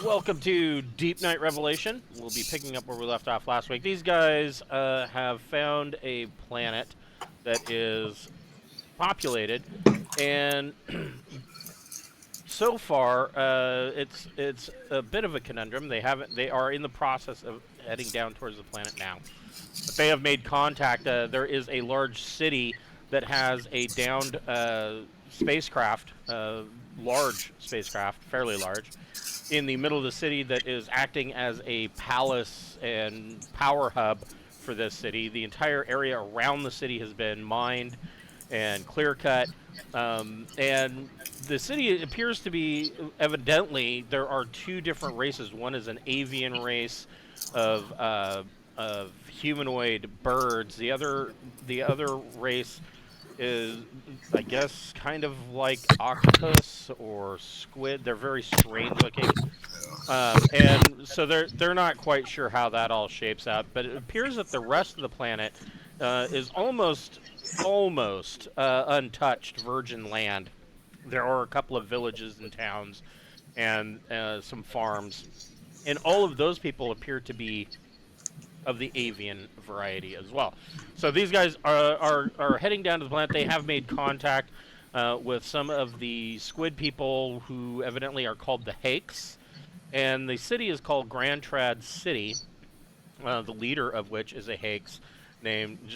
Welcome to Deepnight Revelation. We'll be picking up where we left off last week. These guys have found a planet that is populated, and so far it's a bit of a conundrum. They are in the process of heading down towards the planet now, but they have made contact. There is a large city that has a downed spacecraft, large spacecraft, fairly large, in the middle of the city that is acting as a palace and power hub for this city. The entire area around the city has been mined and clear cut. And the city appears to be, evidently, there are two different races. One is an avian race of humanoid birds. The other race is, I guess, kind of like octopus or squid. They're very strange looking, and so they're not quite sure how that all shapes out. But it appears that the rest of the planet is almost untouched virgin land. There are a couple of villages and towns, and some farms, and all of those people appear to be of the avian variety as well. So these guys are heading down to the planet. They have made contact with some of the squid people who evidently are called the Haix, and the city is called Grantrad City. The leader of which is a Haix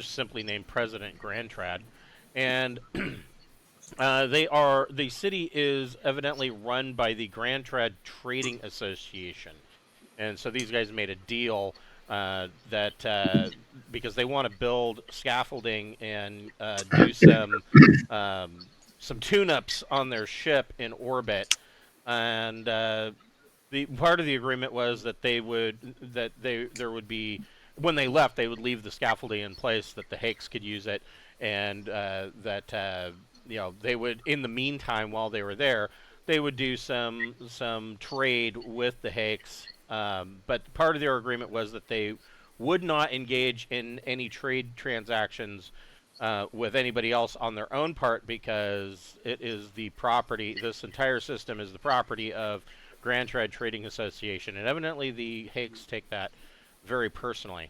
simply named President Grantrad, and the city is evidently run by the Grantrad Trading Association, and so these guys made a deal that because they want to build scaffolding and do some tune-ups on their ship in orbit, and the part of the agreement was that there would be, when they left, they would leave the scaffolding in place that the Haix could use it, and they would, in the meantime, while they were there, they would do some trade with the Haix. But part of their agreement was that they would not engage in any trade transactions with anybody else on their own part, because it is the property. This entire system is the property of Grantrad Trading Association, and evidently the Haix take that very personally.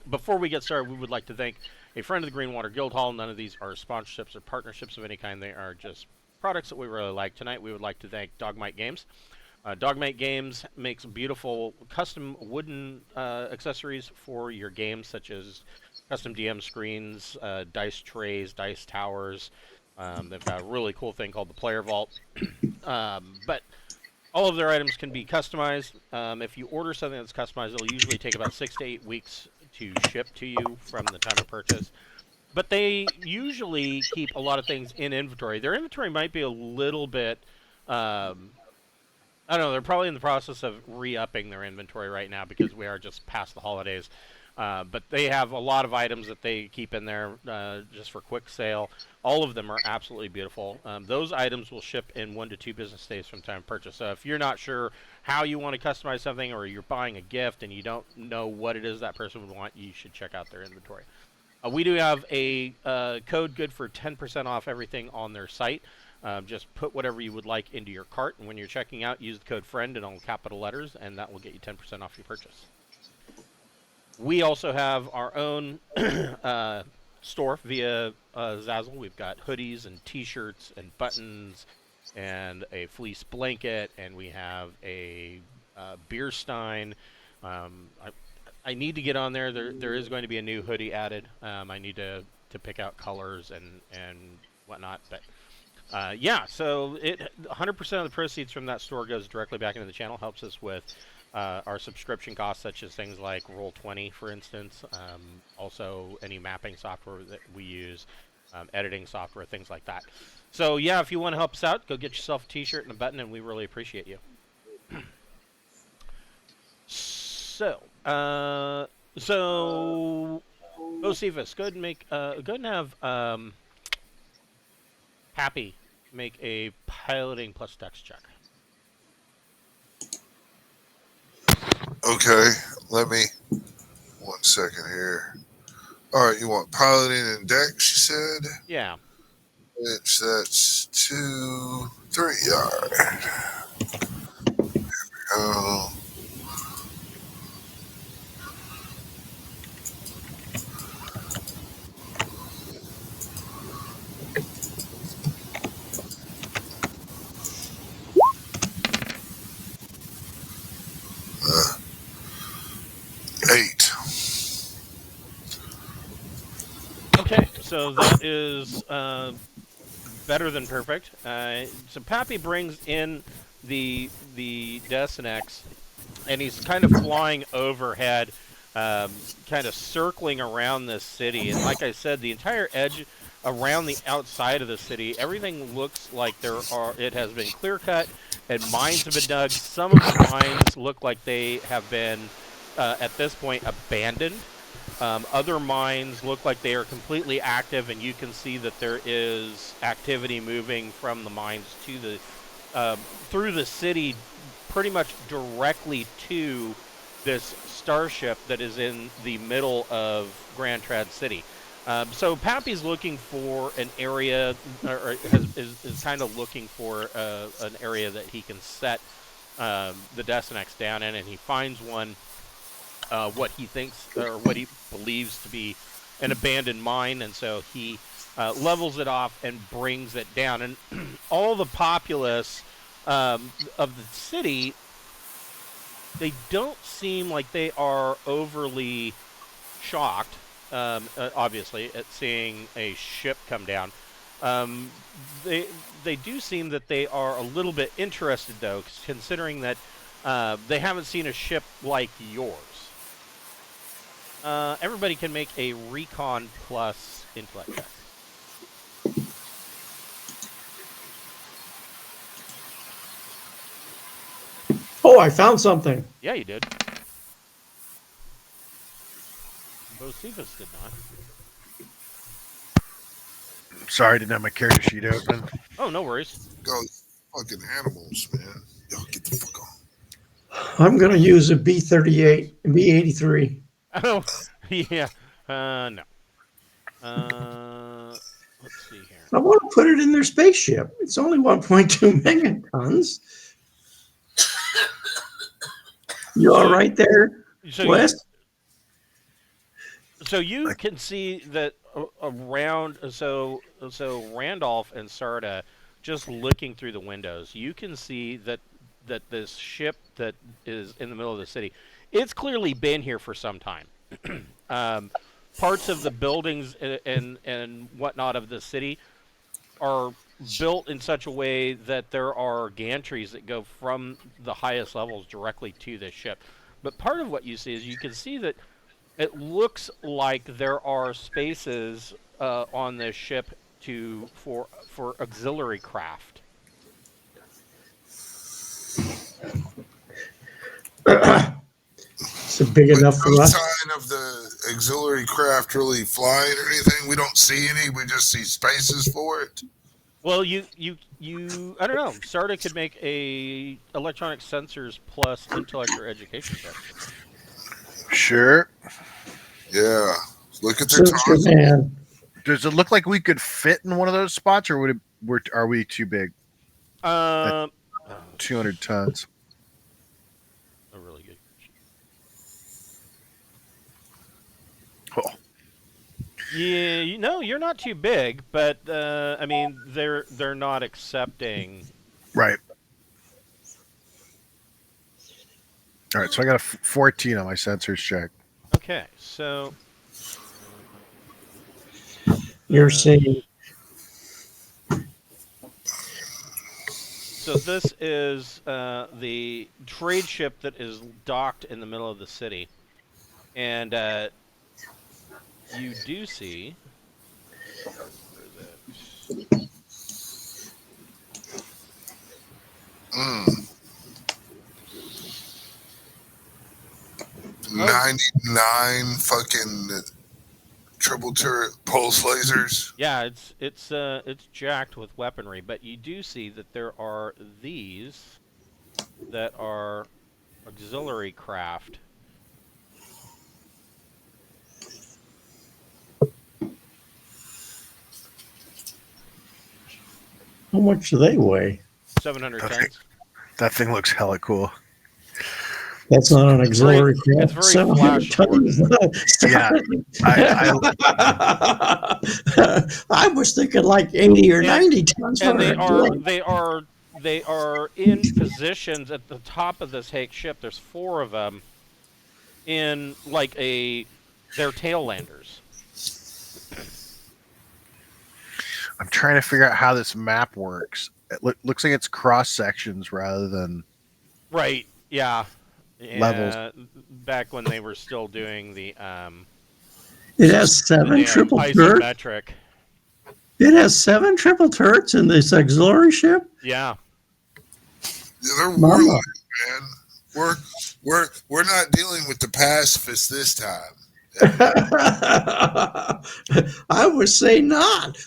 Before we get started, we would like to thank a friend of the Greenwater Guildhall. None of these are sponsorships or partnerships of any kind. They are just products that we really like. Tonight, we would like to thank Dogmight Games. Dogmight Games makes beautiful custom wooden accessories for your games, such as custom DM screens, dice trays, dice towers. They've got a really cool thing called the Player Vault. But all of their items can be customized. If you order something that's customized, it'll usually take about 6 to 8 weeks to ship to you from the time of purchase. But they usually keep a lot of things in inventory. Their inventory might be a little bit... I don't know, they're probably in the process of re-upping their inventory right now because we are just past the holidays. But they have a lot of items that they keep in there just for quick sale. All of them are absolutely beautiful. Those items will ship in 1 to 2 business days from time of purchase. So if you're not sure how you want to customize something, or you're buying a gift and you don't know what it is that person would want, you should check out their inventory. We do have a code good for 10% off everything on their site. Just put whatever you would like into your cart, and when you're checking out, use the code FRIEND in all capital letters, and that will get you 10% off your purchase. We also have our own store via Zazzle. We've got hoodies and t-shirts and buttons and a fleece blanket, and we have a beer stein. I need to get on there. There is going to be a new hoodie added. I need to pick out colors and whatnot, but... yeah, so 100% of the proceeds from that store goes directly back into the channel, helps us with our subscription costs, such as things like Roll20, for instance. Also, any mapping software that we use, editing software, things like that. So, yeah, if you want to help us out, go get yourself a t-shirt and a button, and we really appreciate you. So, Josephus, go ahead and have Happy make a piloting plus dex check. Okay, let me 1 second here. All right, you want piloting and dex, you said? Yeah. Which that's 2, 3. All right. Oh, 8. Okay, so that is better than perfect. So Pappy brings in the NSY-X, and he's kind of flying overhead, kind of circling around this city. And like I said, the entire edge around the outside of the city, everything looks like it has been clear cut, and mines have been dug. Some of the mines look like they have been at this point abandoned. Other mines look like they are completely active, and you can see that there is activity moving from the mines to the through the city, pretty much directly to this starship that is in the middle of Grantrad City. So Pappy's looking for an area, or is kind of looking for an area that he can set the NSY-X down in, and he finds one. What he thinks or what he believes to be an abandoned mine, and so he levels it off and brings it down. And all the populace of the city, they don't seem like they are overly shocked, obviously, at seeing a ship come down. They do seem that they are a little bit interested, though, considering that they haven't seen a ship like yours. Everybody can make a recon plus intellect check. Oh, I found something. Yeah, you did. Bocephus did not. Sorry, didn't have my character sheet open. Oh, no worries. Go fucking animals, man. Y'all get the fuck on. I'm going to use a B-38, B-83. Oh, yeah. No. Let's see here. I want to put it in their spaceship. It's only 1.2 megatons. You all right there, Wes? So you can see that around. So Randolph and Sarda, just looking through the windows, you can see that this ship that is in the middle of the city, it's clearly been here for some time. Parts of the buildings and whatnot of the city are built in such a way that there are gantries that go from the highest levels directly to this ship. But part of what you see is you can see that it looks like there are spaces on this ship for auxiliary craft. It's big enough for No us. sign of the auxiliary craft really flying or anything. We don't see any. We just see spaces for it. Well, you I don't know. Sarda could make a electronic sensors plus intellect or education check. Sure. Yeah. Look at their Search your top. man. Does it look like we could fit in one of those spots, or are we too big? 200 tons. A really good. Oh. Yeah, you're not too big, but I mean, they're not accepting. Right. All right, so I got a 14 on my sensors check. Okay, so You're seeing. So this is the trade ship that is docked in the middle of the city, and you do see. Mm. 99 fucking triple turret pulse lasers. Yeah, it's jacked with weaponry, but you do see that there are these that are auxiliary craft. How much do they weigh? 700 Okay. tons. That thing looks hella cool. That's not an auxiliary it's craft. very 700 flash tons. Yeah. I was thinking like 80 or And- 90 tons for and they a are drink. they are in positions at the top of this Haix ship. There's 4 of them in like they're tail landers. I'm trying to figure out how this map works. It looks like it's cross sections rather than Right. Yeah. Levels. Back when they were still doing the It has 7 triple turrets. isometric. It has 7 triple turrets in this auxiliary ship. Yeah. They're Mama. warlike, man. We're not dealing with the pacifists this time. I would say not.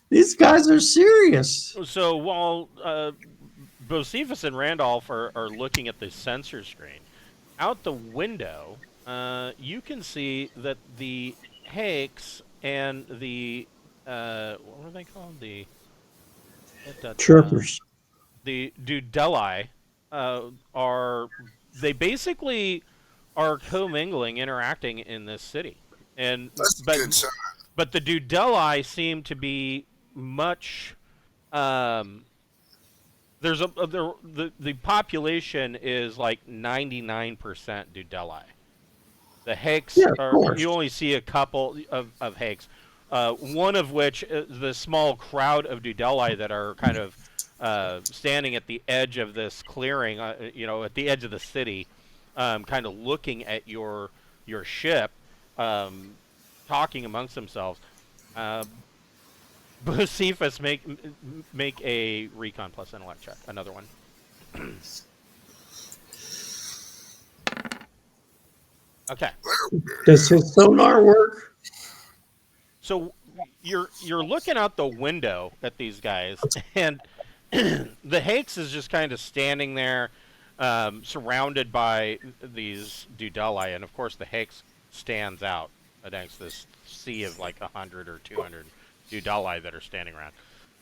These guys are serious. So while Bocephus and Randolph are looking at the sensor screen, out the window, you can see that the Haix and the what were they called? The Chirpers. the Dudeli they basically are commingling, interacting in this city, and That's a good sign. but the Dudeli seem to be much. There's the population is like 99% Dudeli. The Haix Yeah, of course. you only see a couple of Haix. One of which is the small crowd of Dudeli that are kind of standing at the edge of this clearing, at the edge of the city, kind of looking at your ship, talking amongst themselves. Bocephus, make a recon plus intellect check. Another one. Okay. Does his sonar work? So you're looking out the window at these guys, and the Haix is just kind of standing there, surrounded by these Dudeli, and of course the Haix stands out against this sea of like 100 or 200 Dudeli that are standing around.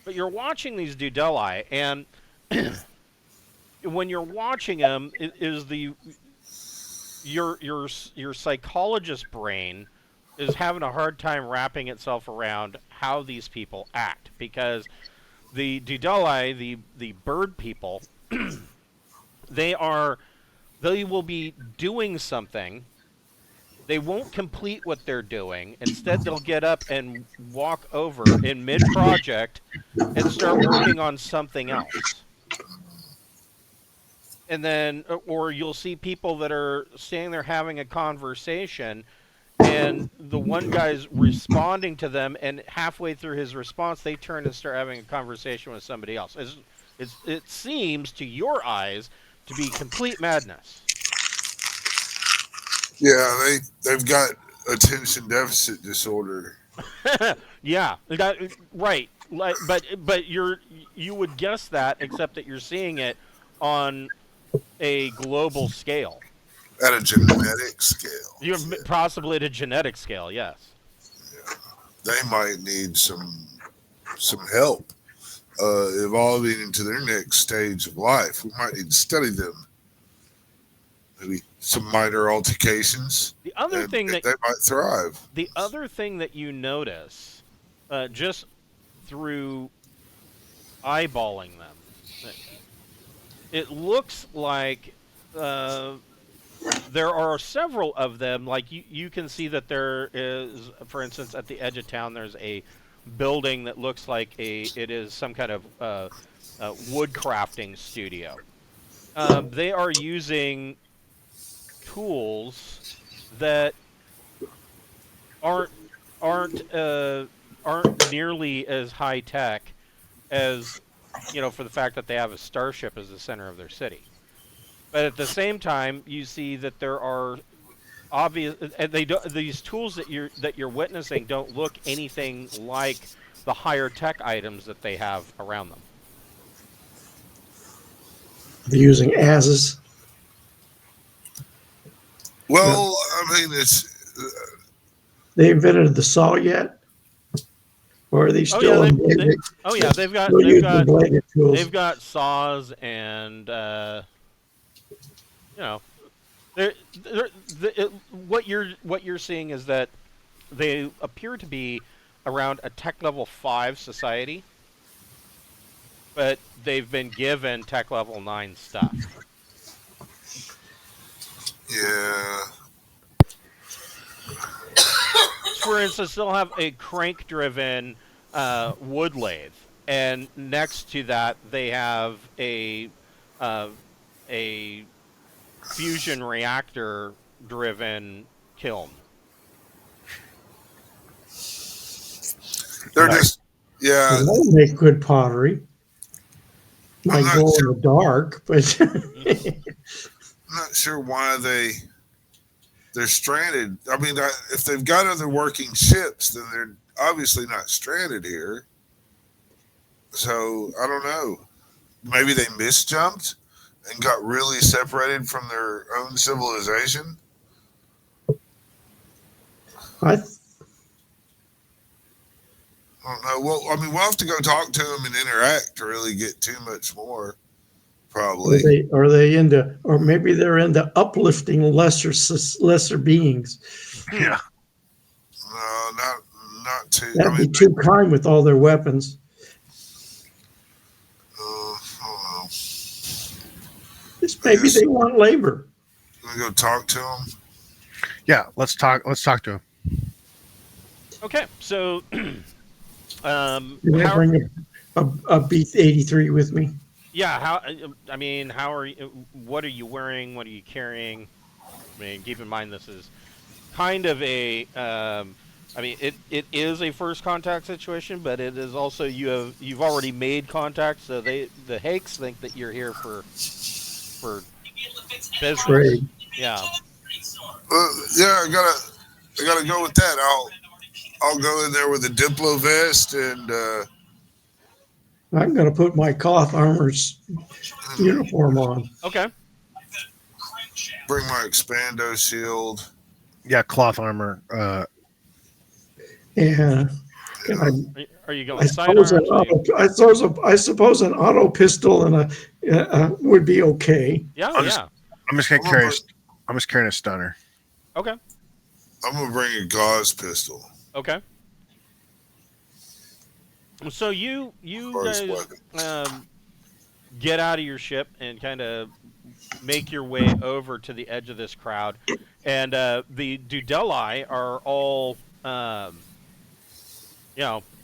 But you're watching these Dudeli, and when you're watching them, your psychologist brain is having a hard time wrapping itself around how these people act, because the Dudeli, the bird people, they will be doing something. They won't complete what they're doing. Instead, they'll get up and walk over in mid-project and start working on something else. And then, or you'll see people that are standing there having a conversation, and the one guy's responding to them, and halfway through his response, they turn and start having a conversation with somebody else. It seems, to your eyes, to be complete madness. Yeah, they've got attention deficit disorder. Yeah, right. But you would guess that, except that you're seeing it on a global scale. At a genetic scale. You're possibly at a genetic scale, yes. Yeah. They might need some help evolving into their next stage of life. We might need to study them. Maybe some minor altercations. The other thing that they might thrive. The other thing that you notice, just through eyeballing them, it looks like there are several of them. Like you can see that there is, for instance, at the edge of town, there's a building that looks like it is some kind of wood crafting studio. They are using tools that aren't nearly as high tech as, for the fact that they have a starship as the center of their city. But at the same time, you see that there are obvious, these tools that you're witnessing don't look anything like the higher tech items that they have around them. They're using asses. Well, I mean, it's. They invented the saw yet? Or are they still? They've got saws and you know, what you're seeing is that they appear to be around a tech level 5 society, but they've been given tech level 9 stuff. Yeah. For instance, they'll have a crank-driven wood lathe, and next to that, they have a fusion reactor-driven kiln. They're Nice. just, yeah. They make good pottery. Might not go in sure. the dark, but I'm not sure why they're stranded. I mean, if they've got other working ships, then they're obviously not stranded here. So I don't know. Maybe they misjumped and got really separated from their own civilization. I I don't know. Well, I mean, we'll have to go talk to them and interact to really get too much more. Probably. are they into, or maybe they're into uplifting lesser beings. Yeah. No, not too. That'd I be mean, too kind with all their weapons. I don't know. Just maybe they want labor. Can we go talk to them? Yeah. Let's talk to him. Okay, so Can I bring a B-83 with me? yeah, how are you? What are you wearing? What are you carrying? I mean, keep in mind this is kind of a. It is a first contact situation, but it is also you've already made contact, so the Haix think that you're here for business. Trade. Yeah. Yeah, I gotta go with that. I'll go in there with a Diplo vest and I'm going to put my cloth armor's uniform on. Okay. bring my Expando shield. Yeah, cloth armor. And Are you I going sidearms? I suppose an auto pistol and a would be okay. Yeah, I'm yeah. just carrying a stunner. Okay. I'm gonna bring a gauze pistol. Okay. So you First guys weapon. get out of your ship and kind of make your way over to the edge of this crowd, and the Dudeli are all,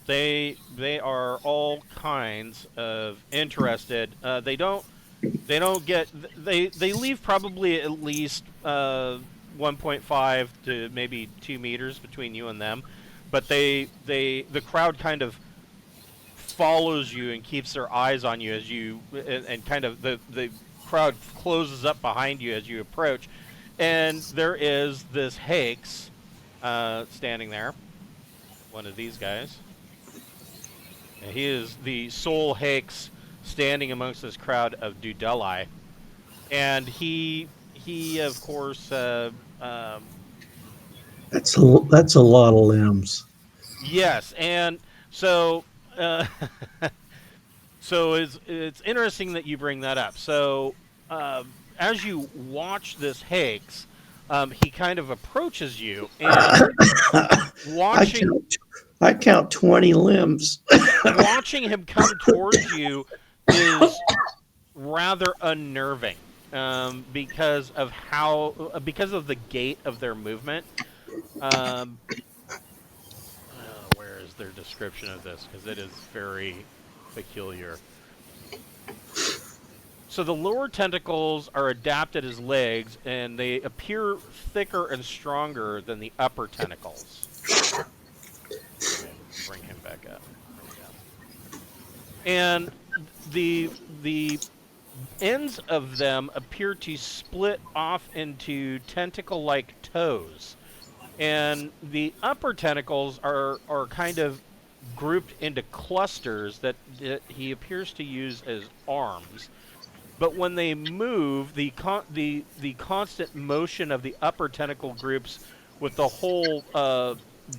they are all kinds of interested. They leave probably at least 1.5 to maybe 2 meters between you and them, but the crowd kind of follows you and keeps their eyes on you as you and kind of the crowd closes up behind you as you approach, and there is this Haix standing there, one of these guys, and he is the sole Haix standing amongst this crowd of Dudeli, and he of course That's a lot of limbs. yes, and so so it's interesting that you bring that up. So as you watch this Haix, he kind of approaches you, and I count 20 limbs. watching him come towards you is rather unnerving, because of the gait of their movement. Where is their description of this? Because it is very peculiar. So the lower tentacles are adapted as legs, and they appear thicker and stronger than the upper tentacles. Bring him back up. And the ends of them appear to split off into tentacle-like toes. And the upper tentacles are kind of grouped into clusters that he appears to use as arms. But when they move, the constant motion of the upper tentacle groups with the whole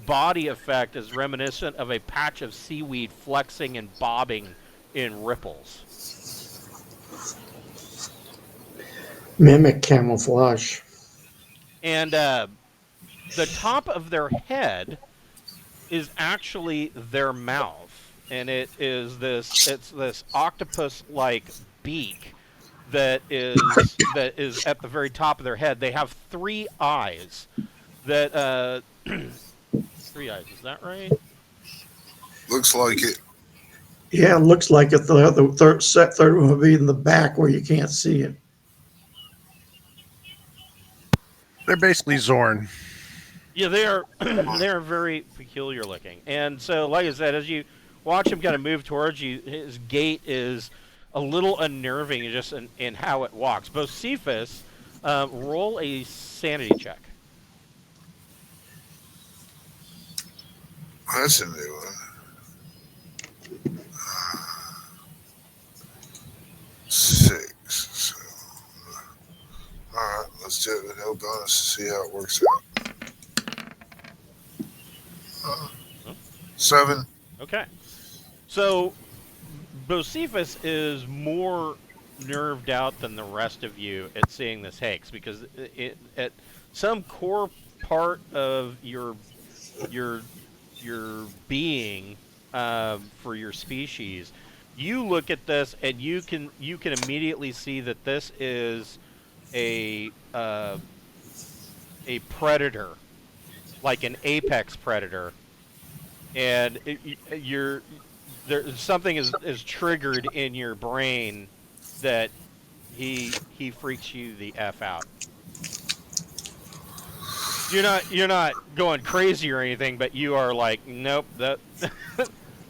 body effect is reminiscent of a patch of seaweed flexing and bobbing in ripples. Mimic camouflage. And the top of their head is actually their mouth, and it's this octopus-like beak that is at the very top of their head. They have three eyes. That 3 eyes. Is that right? Looks like it. Yeah, it looks like it. The third one will be in the back where you can't see it. They're basically Zorn. Yeah, they are. They are very peculiar looking, and so, like I said, as you watch him kind of move towards you, his gait is a little unnerving, just in how it walks. Bocephus, roll a sanity check. That's a new one. 6. So, all right, let's do it with no bonus to see how it works out. 7. Okay, so Bocephus is more nerved out than the rest of you at seeing this Haix, because at some core part of your being, for your species, you look at this and you can immediately see that this is a predator, like an apex predator, and something is triggered in your brain that he freaks you the F out. You're not going crazy or anything, but you are like, nope, that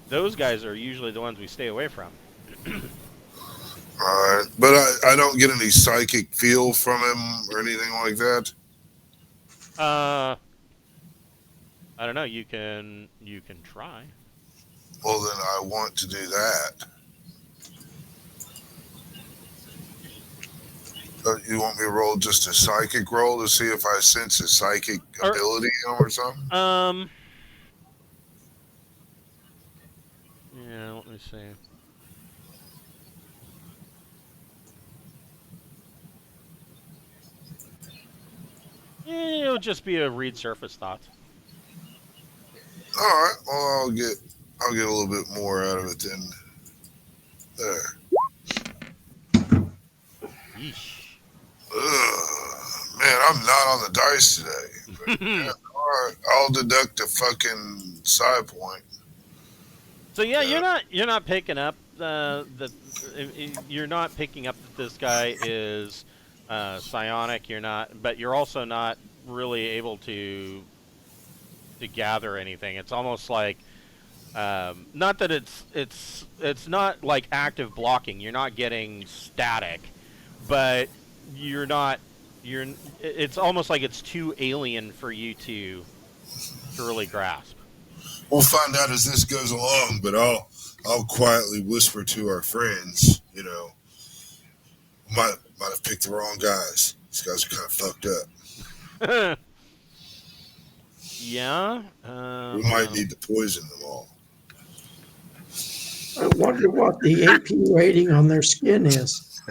those guys are usually the ones we stay away from. All right, but I don't get any psychic feel from him or anything like that. I don't know. You can try. Well, then I want to do that. You want me to roll just a psychic roll to see if I sense a psychic ability in him or something? Yeah, let me see. Yeah, it'll just be a read surface thoughts. All right. Well, I'll get a little bit more out of it then. There. Yeesh. Ugh, man, I'm not on the dice today. But, yeah, all right, I'll deduct a fucking side point. So yeah, you're not picking up you're not picking up that this guy is psionic. But you're also not really able to gather anything. It's almost like not that it's not like active blocking. You're not getting static, but it's almost like it's too alien for you to really grasp. We'll find out as this goes along, but I'll quietly whisper to our friends, might have picked the wrong guys. These guys are kind of fucked up. Yeah. We might need to poison them all. I wonder what the AP rating on their skin is.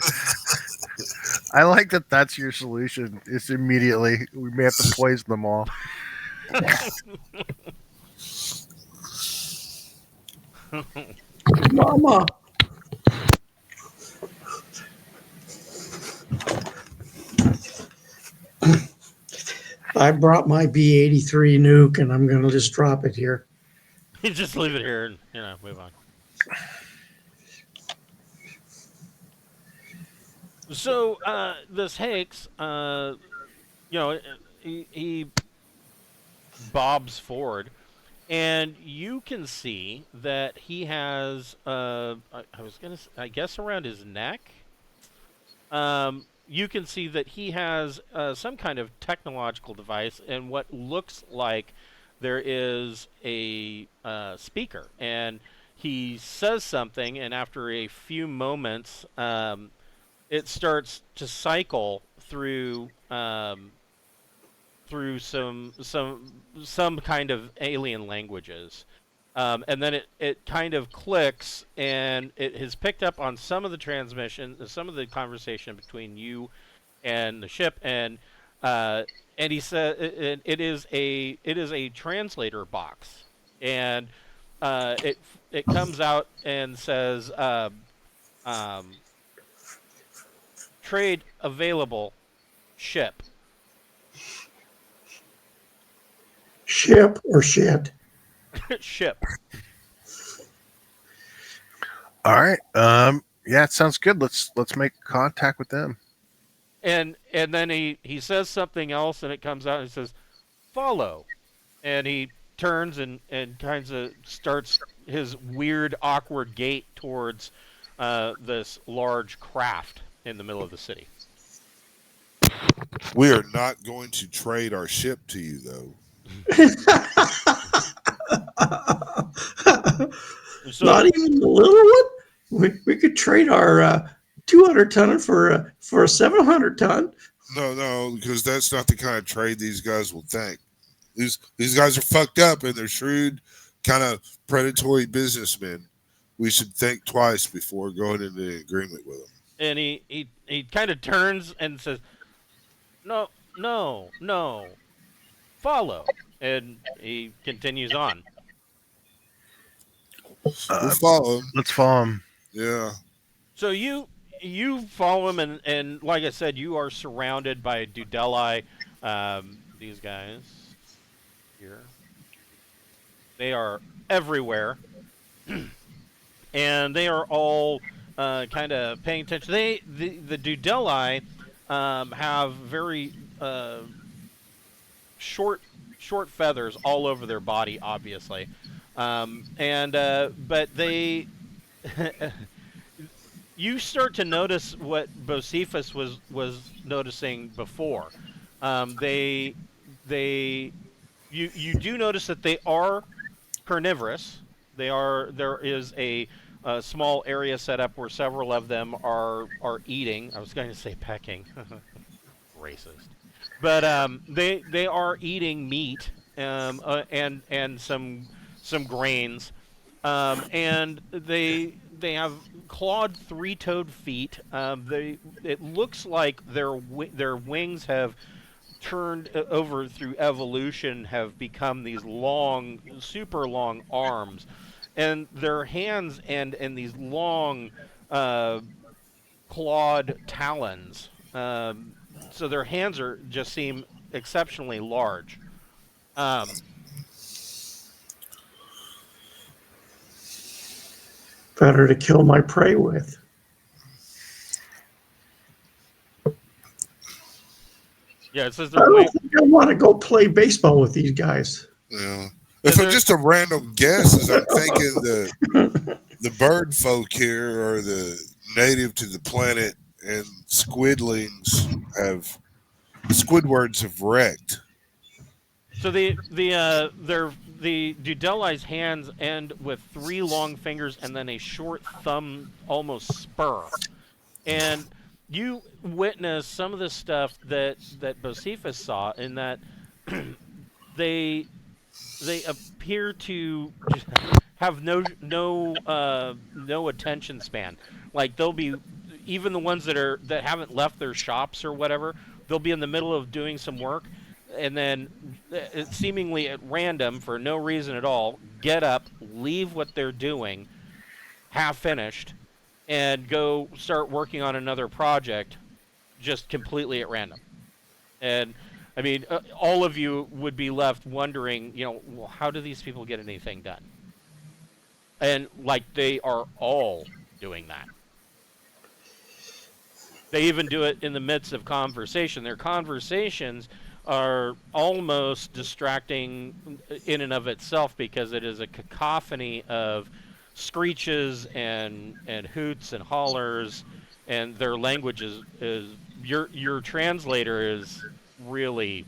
I like that that's your solution. It's immediately, we may have to poison them all. Mama. I brought my B-83 nuke, and I'm going to just drop it here. You just leave it here and move on. So this Haix, he bobs forward, and you can see that he has I guess around his neck. You can see that he has some kind of technological device, and what looks like there is a speaker, and he says something, and after a few moments, it starts to cycle through some kind of alien languages, and then it kind of clicks, and it has picked up on some of the transmission, some of the conversation between you and the ship, and he said it is a translator box, and it comes out and says um, trade available, ship. Ship or shit? Ship. All right. Yeah, it sounds good. Let's make contact with them. And then he says something else, and it comes out and it says follow, and he turns and kind of starts his weird awkward gait towards this large craft in the middle of the city. We are not going to trade our ship to you, though. So, Not even the little one. We could trade our 200 ton for a 700 ton. No, because that's not the kind of trade these guys will think. These guys are fucked up and they're shrewd, kind of predatory businessmen. We should think twice before going into agreement with them. and he kind of turns and says, no, follow, and he continues on. We'll follow him. Let's follow him. Yeah. So you follow him, and like I said, you are surrounded by Dudeli. These guys here, they are everywhere, and they are all kind of paying attention. The Dudeli have very short feathers all over their body, obviously, but they. You start to notice what Bocephus was noticing before. You do notice that they are carnivorous. There is a small area set up where several of them are eating. I was going to say pecking, racist, but they are eating meat and some grains, and they have clawed three-toed feet. It looks like their wings have turned over through evolution, have become these long, super long arms, and their hands and these long clawed talons. So their hands just seem exceptionally large. Better to kill my prey with. Yeah, it says I they're don't think I want to go play baseball with these guys. Yeah. If it's just a random guess, is I'm thinking the bird folk here are the native to the planet, and Squidwards have wrecked. So the Dudeli's hands end with three long fingers and then a short thumb, almost spur. And you witness some of the stuff that Bocephus saw, in that they appear to have no attention span. Like, they'll be, even the ones that haven't left their shops or whatever, they'll be in the middle of doing some work, and then seemingly at random, for no reason at all, get up, leave what they're doing, half finished, and go start working on another project, just completely at random. And I mean, all of you would be left wondering, well, how do these people get anything done? And like, they are all doing that. They even do it in the midst of conversation. Their conversations are almost distracting in and of itself, because it is a cacophony of screeches and hoots and hollers, and their language is your translator is really,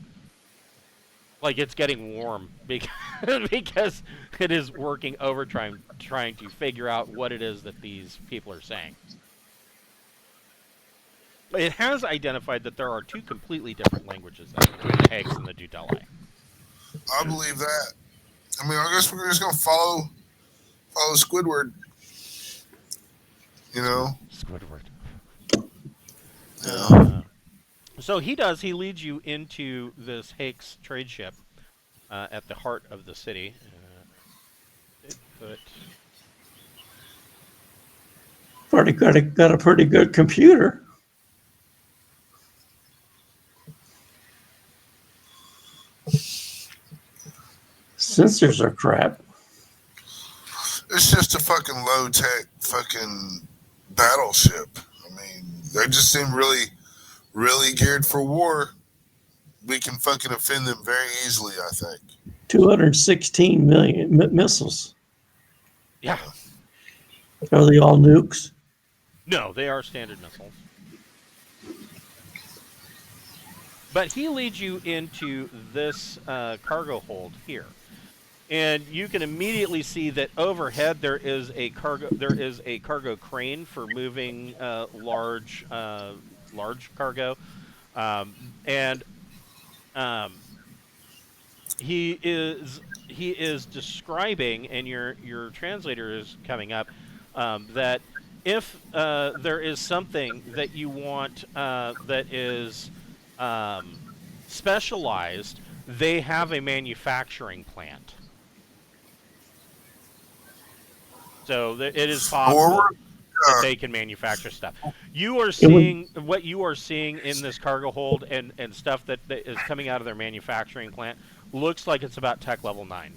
like, it's getting warm because it is working overtime trying to figure out what it is that these people are saying. It has identified that there are two completely different languages between the Haix and the Dudeli. I believe that. I mean, I guess we're just gonna follow Squidward. Squidward. Yeah. So he does. He leads you into this Haix Trade Ship at the heart of the city. It put Got a pretty good computer. Sensors are crap. It's just a fucking low tech fucking battleship. I mean, they just seem really, really geared for war. We can fucking offend them very easily, I think. 216 million missiles. yeah. Are they all nukes? No, they are standard missiles. But he leads you into this cargo hold here, and you can immediately see that overhead there is a cargo crane for moving large cargo, and he is describing, and your translator is coming up, that if there is something that you want that is specialized, they have a manufacturing plant. So it is possible that they can manufacture stuff. You are seeing what you are seeing in this cargo hold and stuff that is coming out of their manufacturing plant looks like it's about tech level 9.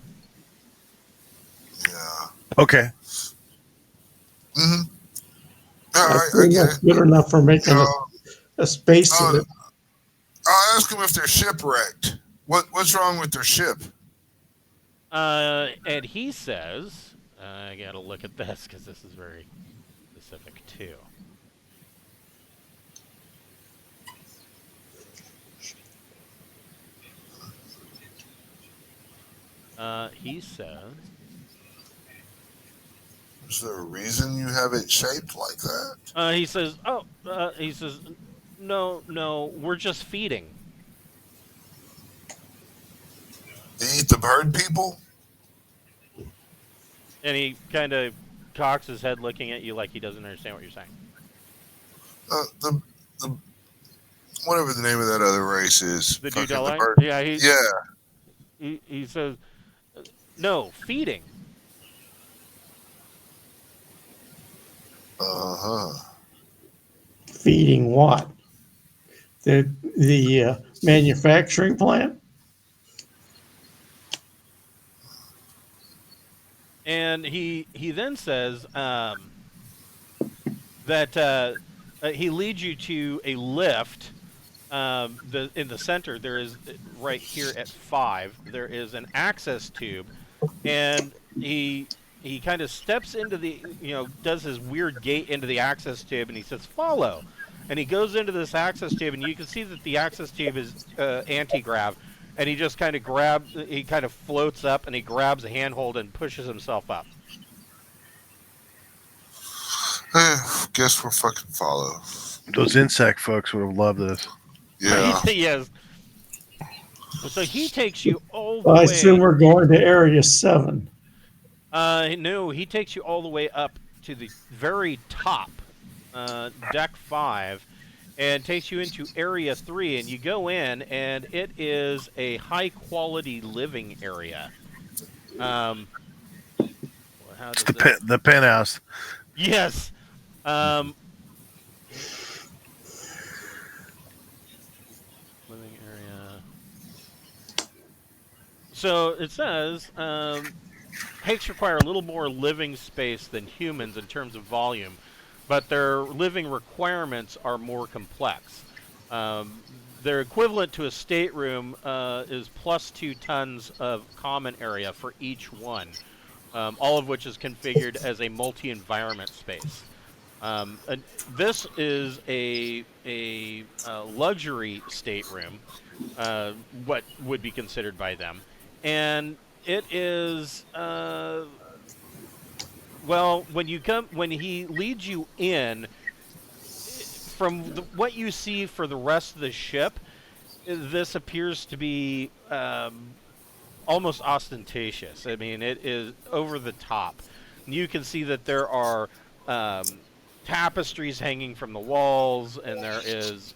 Yeah. Okay. Mm-hmm. I get it. Good enough for making a space suit. I'll ask them if they're shipwrecked. What's wrong with their ship? And he says, I gotta look at this because this is very specific too. He says, is there a reason you have it shaped like that? he says, no, we're just feeding. They eat the bird people? And he kind of cocks his head looking at you like he doesn't understand what you're saying. The whatever the name of that other race is. The Dudellite? Yeah, he says, no, feeding. Uh-huh. Feeding what? The manufacturing plant? And he then says that he leads you to a lift. In the center, there is, right here at 5, there is an access tube, and he kind of steps into the, does his weird gait into the access tube, and he says, follow. And he goes into this access tube, and you can see that the access tube is anti-grav, and he just kind of floats up, and he grabs a handhold and pushes himself up. Guess we'll fucking follow. Those insect folks would have loved this. Yeah. Yes. So he takes you all the way. I assume we're going to Area 7. No, he takes you all the way up to the very top, Deck 5, and takes you into Area 3, and you go in, and it is a high-quality living area. It's the penthouse. Yes. Living area. So it says, Haix require a little more living space than humans in terms of volume, but their living requirements are more complex. Their equivalent to a stateroom is plus 2 tons of common area for each one, all of which is configured as a multi-environment space. This is a luxury stateroom, what would be considered by them, and it is when he leads you in, from what you see for the rest of the ship, this appears to be almost ostentatious. I mean, it is over the top. You can see that there are tapestries hanging from the walls, and there is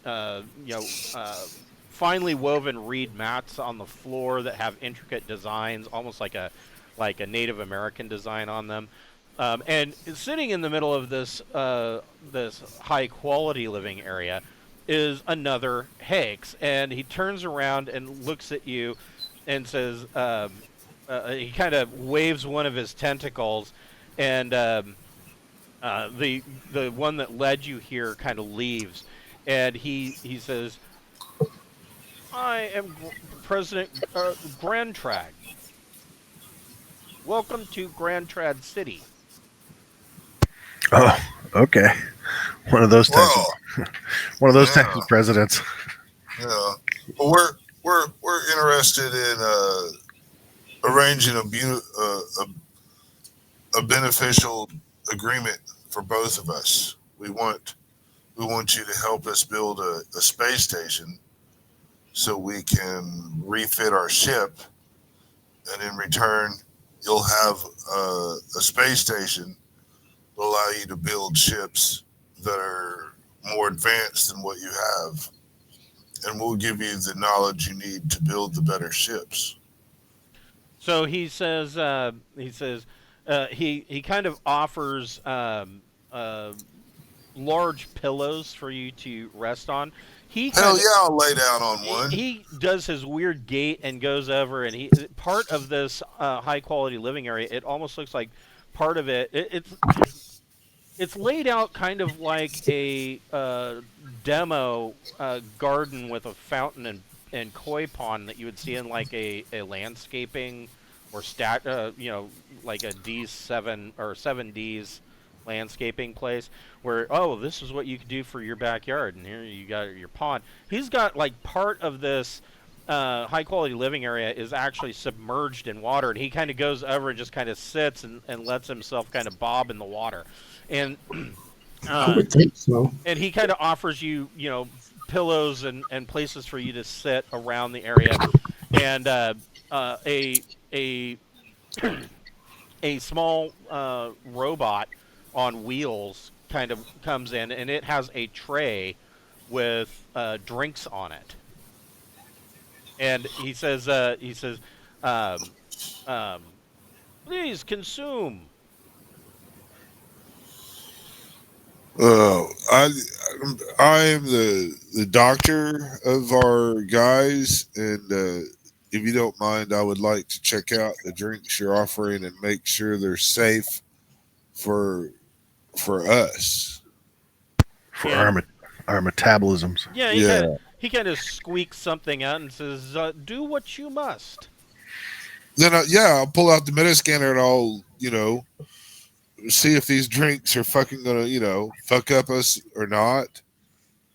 finely woven reed mats on the floor that have intricate designs, almost like a Native American design on them. And sitting in the middle of this high quality living area is another Haix, and he turns around and looks at you and says, he kind of waves one of his tentacles, and the one that led you here kind of leaves, and he says, "I am President Grantrad. Welcome to Grantrad City." Oh, okay. One of those types. Well, One of those yeah. types of presidents. Yeah. Well, we're interested in arranging a beneficial agreement for both of us. We want you to help us build a space station so we can refit our ship, and in return, you'll have a space station to allow you to build ships that are more advanced than what you have, and we'll give you the knowledge you need to build the better ships. So he says, he kind of offers large pillows for you to rest on. Hell yeah, I'll lay down on one. He does his weird gait and goes over, and he part of this high quality living area. It almost looks like part of it. It's laid out kind of like a demo garden with a fountain and koi pond that you would see in like a landscaping or like a D7 or 7Ds landscaping place where, oh, this is what you could do for your backyard, and here you got your pond. He's got like part of this high quality living area is actually submerged in water, and he kind of goes over and just kind of sits and lets himself kind of bob in the water, and I would think so. and he kind of offers you, pillows and places for you to sit around the area, and a small robot on wheels kind of comes in, and it has a tray with drinks on it. And he says, please consume. I am the doctor of our guys, and if you don't mind, I would like to check out the drinks you're offering and make sure they're safe for us. For Yeah. our metabolisms. Yeah, he kind of squeaks something out and says, "Do what you must." Then I'll pull out the metascanner and I'll see if these drinks are fucking gonna fuck up us or not.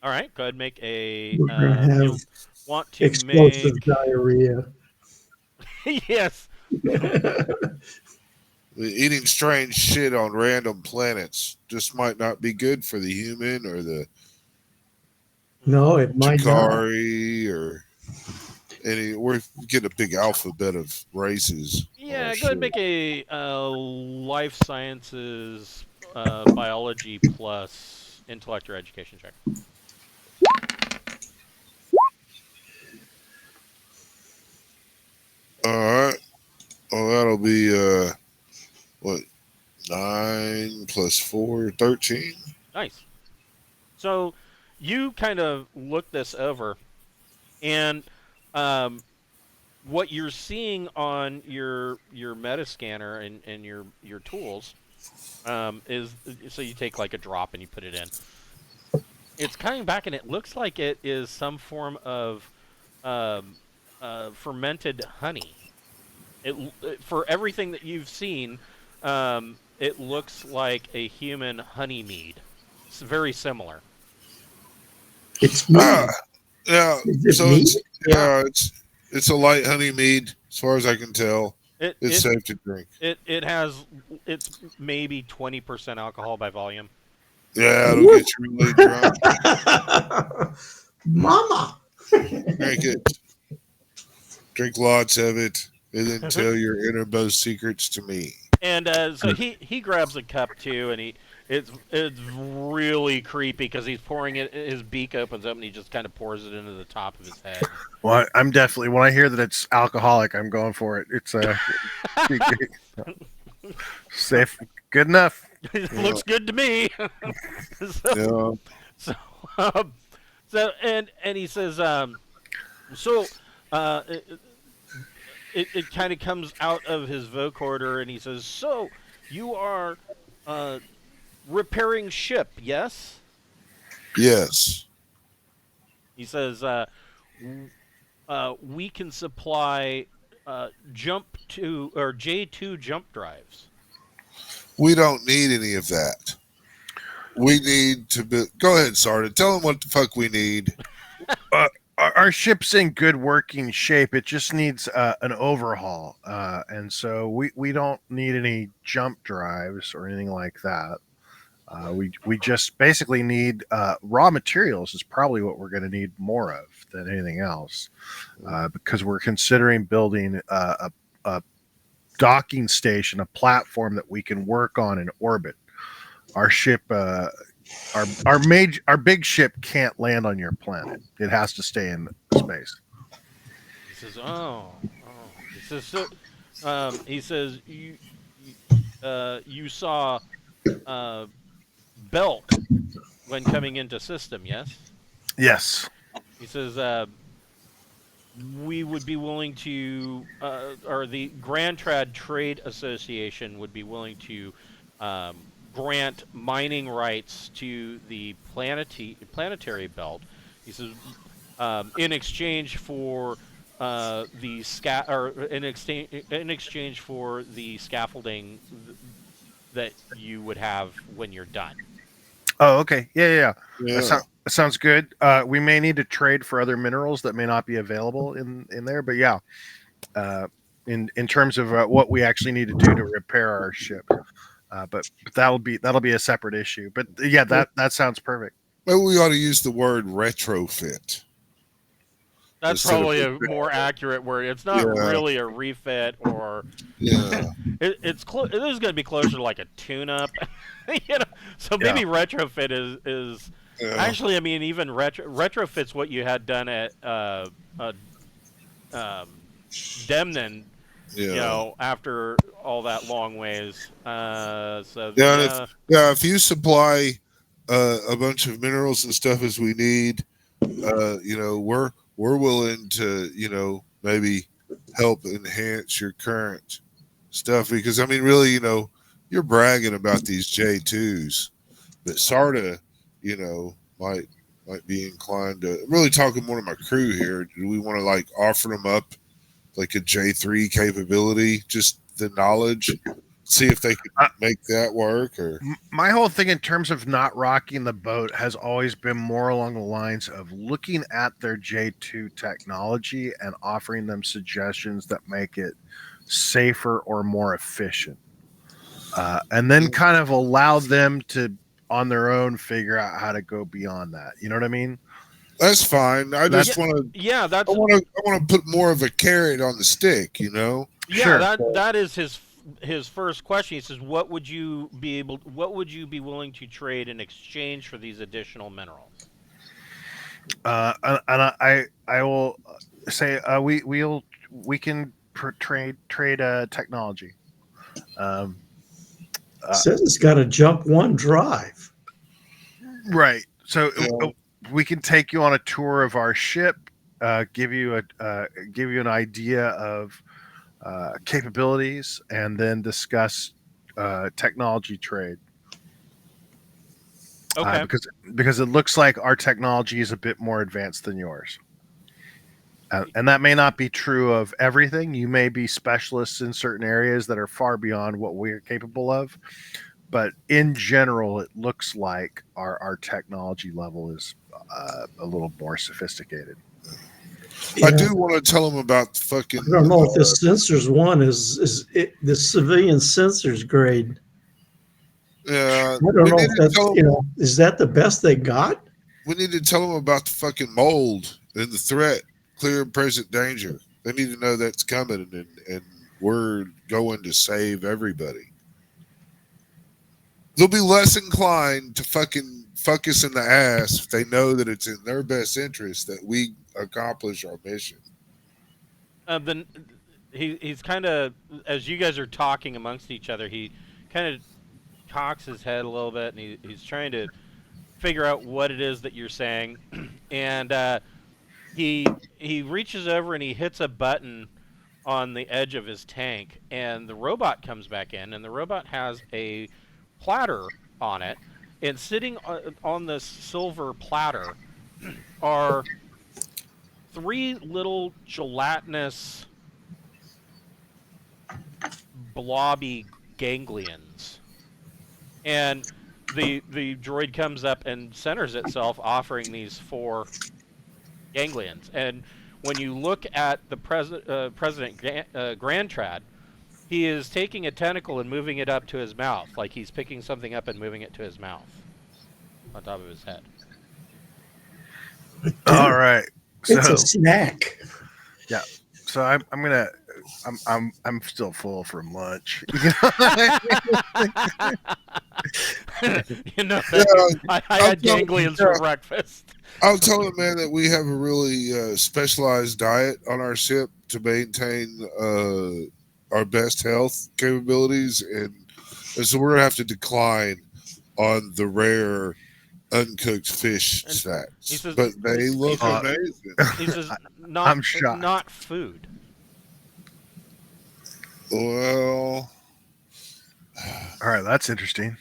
All right, go ahead and make a. We're gonna have you'll want to explosive make diarrhea. yes. Eating strange shit on random planets just might not be good for the human or the No, it might not. Chikari or any. We're getting a big alphabet of races. Yeah, Oh, go ahead and shit. make a life sciences biology plus intellect or education check. All right. Well, that'll be what 9 + 4, 13. Nice. So you kind of look this over, and what you're seeing on your metascanner and your tools is, so you take like a drop and you put it in. It's coming back, and it looks like it is some form of fermented honey. For everything that you've seen, it looks like a human honey mead. It's very similar. It's meat. Yeah. Is it So meat? it's a light honey mead, as far as I can tell. It's safe to drink. It's maybe 20% alcohol by volume. Yeah, it'll get you really drunk. Mama. Drink it. Drink lots of it, and then tell your innermost secrets to me. And so he grabs a cup too, and it's really creepy because he's pouring it. His beak opens up, and he just kind of pours it into the top of his head. Well, I'm definitely, when I hear that it's alcoholic, I'm going for it. It's safe, good enough. It looks good to me. Yeah. So, so and he says, so it kind of comes out of his vocoder, and he says, so you are repairing ship, yes? Yes. He says, we can supply J2 jump drives. We don't need any of that. We need to be. Go ahead, Sarda. Tell them what the fuck we need. Our ship's in good working shape. It just needs an overhaul, and so we don't need any jump drives or anything like that. We just basically need raw materials is probably what we're going to need more of than anything else, because we're considering building a docking station, a platform that we can work on in orbit. Our ship, our big ship can't land on your planet. It has to stay in space. He says, oh. He says, so. He says, you saw Belk when coming into system, yes? Yes. He says, we would be willing to, or the Grantrad Trade Association would be willing to grant mining rights to the planetary belt. He says, in exchange for in exchange for the scaffolding that you would have when you're done. Oh, okay. Yeah. Yeah. That sounds good. We may need to trade for other minerals that may not be available in there, but yeah, in terms of what we actually need to do to repair our ship, but that'll be a separate issue. But yeah, that sounds perfect. Maybe we ought to use the word retrofit. That's Instead of probably a repair. more accurate word. It's not really a refit, or Yeah. This is going to be closer to like a tune-up. So maybe retrofit is Yeah. actually. I mean, even retrofit's what you had done at Demnon. Yeah. After all that long ways. So Yeah. If you supply a bunch of minerals and stuff as we need, we're willing to, maybe help enhance your current stuff, because I mean, really, you're bragging about these J2s, but Sarda, might be inclined to. I'm really talking more to my crew here. Do we want to offer them up like a J3 capability, just the knowledge, see if they could make that work? Or my whole thing in terms of not rocking the boat has always been more along the lines of looking at their J2 technology and offering them suggestions that make it safer or more efficient, and then kind of allow them to on their own figure out how to go beyond that. You know what I mean? that's fine. I just want to. Yeah, that's I want to put more of a carrot on the stick. Yeah, Sure. that is his first question. He says, what would you be willing to trade in exchange for these additional minerals? And I will say we can trade technology. Says it's got a jump one drive. Right. So we can take you on a tour of our ship, give you an idea of capabilities, and then discuss technology trade. Okay. Because it looks like our technology is a bit more advanced than yours. And that may not be true of everything. You may be specialists in certain areas that are far beyond what we're capable of. But in general, it looks like our technology level is a little more sophisticated. Yeah. I do want to tell them about the fucking. I don't know if this sensors one is the civilian sensors grade. Yeah, I don't know if that's, is that the best they got? we need to tell them about the fucking mold and the threat, clear and present danger. They need to know that's coming, and we're going to save everybody. they'll be less inclined to fucking fuck us in the ass if they know that it's in their best interest that we accomplish our mission. Then he's kind of, as you guys are talking amongst each other, he kind of cocks his head a little bit, and he's trying to figure out what it is that you're saying, and he reaches over and he hits a button on the edge of his tank, and the robot comes back in, and the robot has a platter on it, and sitting on this silver platter are 3 little gelatinous blobby ganglions, and the droid comes up and centers itself, offering these 4 ganglions. And when you look at the President Grantrad, he is taking a tentacle and moving it up to his mouth, like he's picking something up and moving it to his mouth on top of his head. All right. It's So a snack. yeah. So I'm still full from lunch. You know, Yeah, I had ganglions for breakfast. I'll tell him, man, that we have a really specialized diet on our ship to maintain our best health capabilities, and so we're gonna have to decline on the rare uncooked fish And snacks. he says- But they look amazing. He says, not, I'm shocked. not food. Well, All right, that's interesting.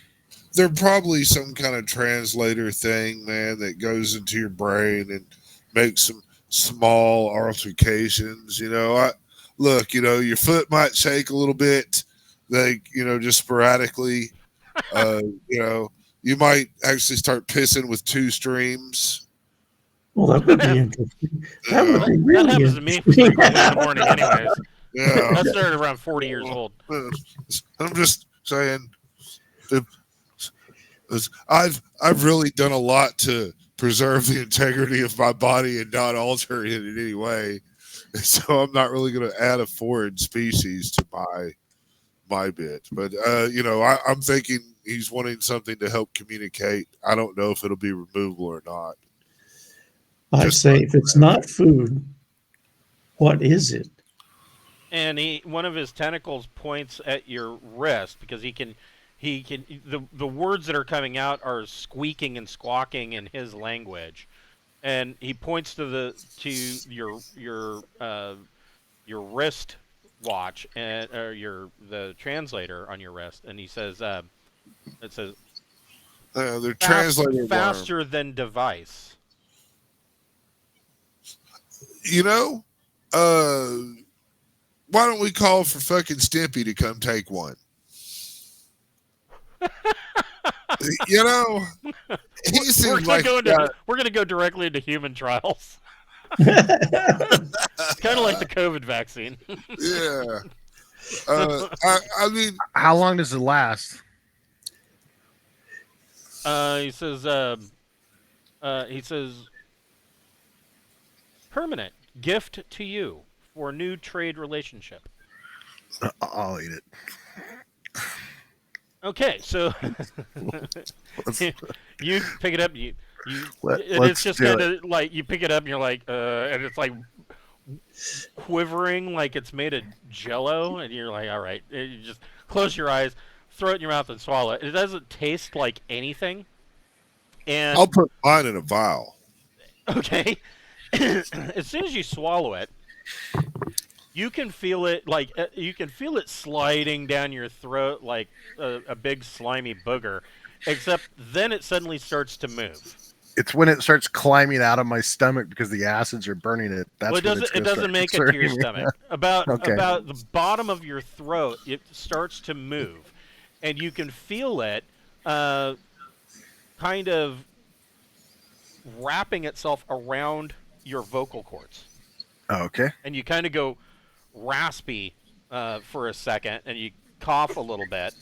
they're probably some kind of translator thing, man, that goes into your brain and makes some small altercations. You know, look, you know, your foot might shake a little bit, like, you know, just sporadically. You know, you might actually start pissing with 2 streams. Well, that would be interesting. That would be really That happens to me interesting. in the morning, anyways. Yeah, I started around 40 years old. I'm just saying. I've really done a lot to preserve the integrity of my body and not alter it in any way. And so I'm not really going to add a foreign species to my bit. But you know, I'm thinking he's wanting something to help communicate. I don't know if it'll be removable or not. I'd say if it's not food, what is it? And one of his tentacles points at your wrist, because the words that are coming out are squeaking and squawking in his language, and he points to your wrist watch and the translator on your wrist, and he says it says They're translating faster than device. You know, why don't we call for fucking Stimpy to come take one? You know, he seems like we're gonna go directly into human trials. It's kind of like the COVID vaccine. yeah. I mean, How long does it last? He says, permanent gift to you for new trade relationship. I'll eat it. Okay, so you pick it up. It's Let's just do kind it. of like you pick it up and you're like, and it's like quivering like it's made of Jello, and you're like, all right. You just close your eyes, throw it in your mouth, and swallow it. It doesn't taste like anything. And I'll put mine in a vial. okay, as soon as you swallow it, you can feel it sliding down your throat like a big slimy booger, except then it suddenly starts to move. It's when it starts climbing out of my stomach because the acids are burning it. That's Well, it doesn't make it to your stomach. About the bottom of your throat, it starts to move, and you can feel it kind of wrapping itself around your vocal cords. Oh, okay. And you kind of go raspy for a second, and you cough a little bit.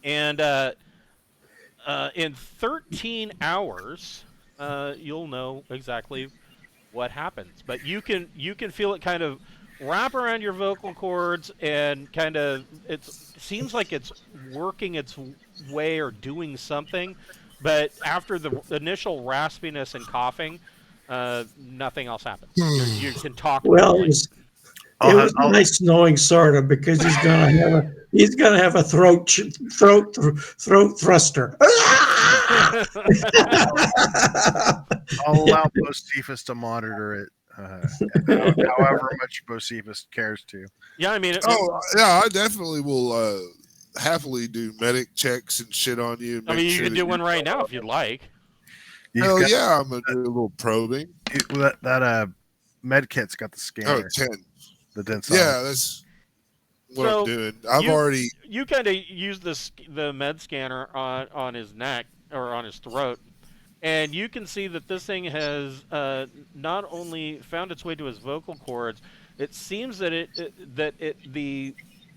And in 13 hours, you'll know exactly what happens. But you can feel it kind of wrap around your vocal cords and kind of it seems like it's working its way or doing something, but after the initial raspiness and coughing, nothing else happens. You can talk Well, normally. it was nice knowing sort of because he's gonna have a throat thruster. I'll allow Bocephus to monitor it, however much Bocephus cares to. Yeah, I mean, I definitely will happily do medic checks and shit on you. I mean, you can do one right now if you'd like. Hell yeah, I'm gonna do a little probing. That med kit's got the scanner. Oh, 10. The dense. Yeah, that's what I'm doing. You kind of use the med scanner on his neck or on his throat, and you can see that this thing has not only found its way to his vocal cords. It seems that it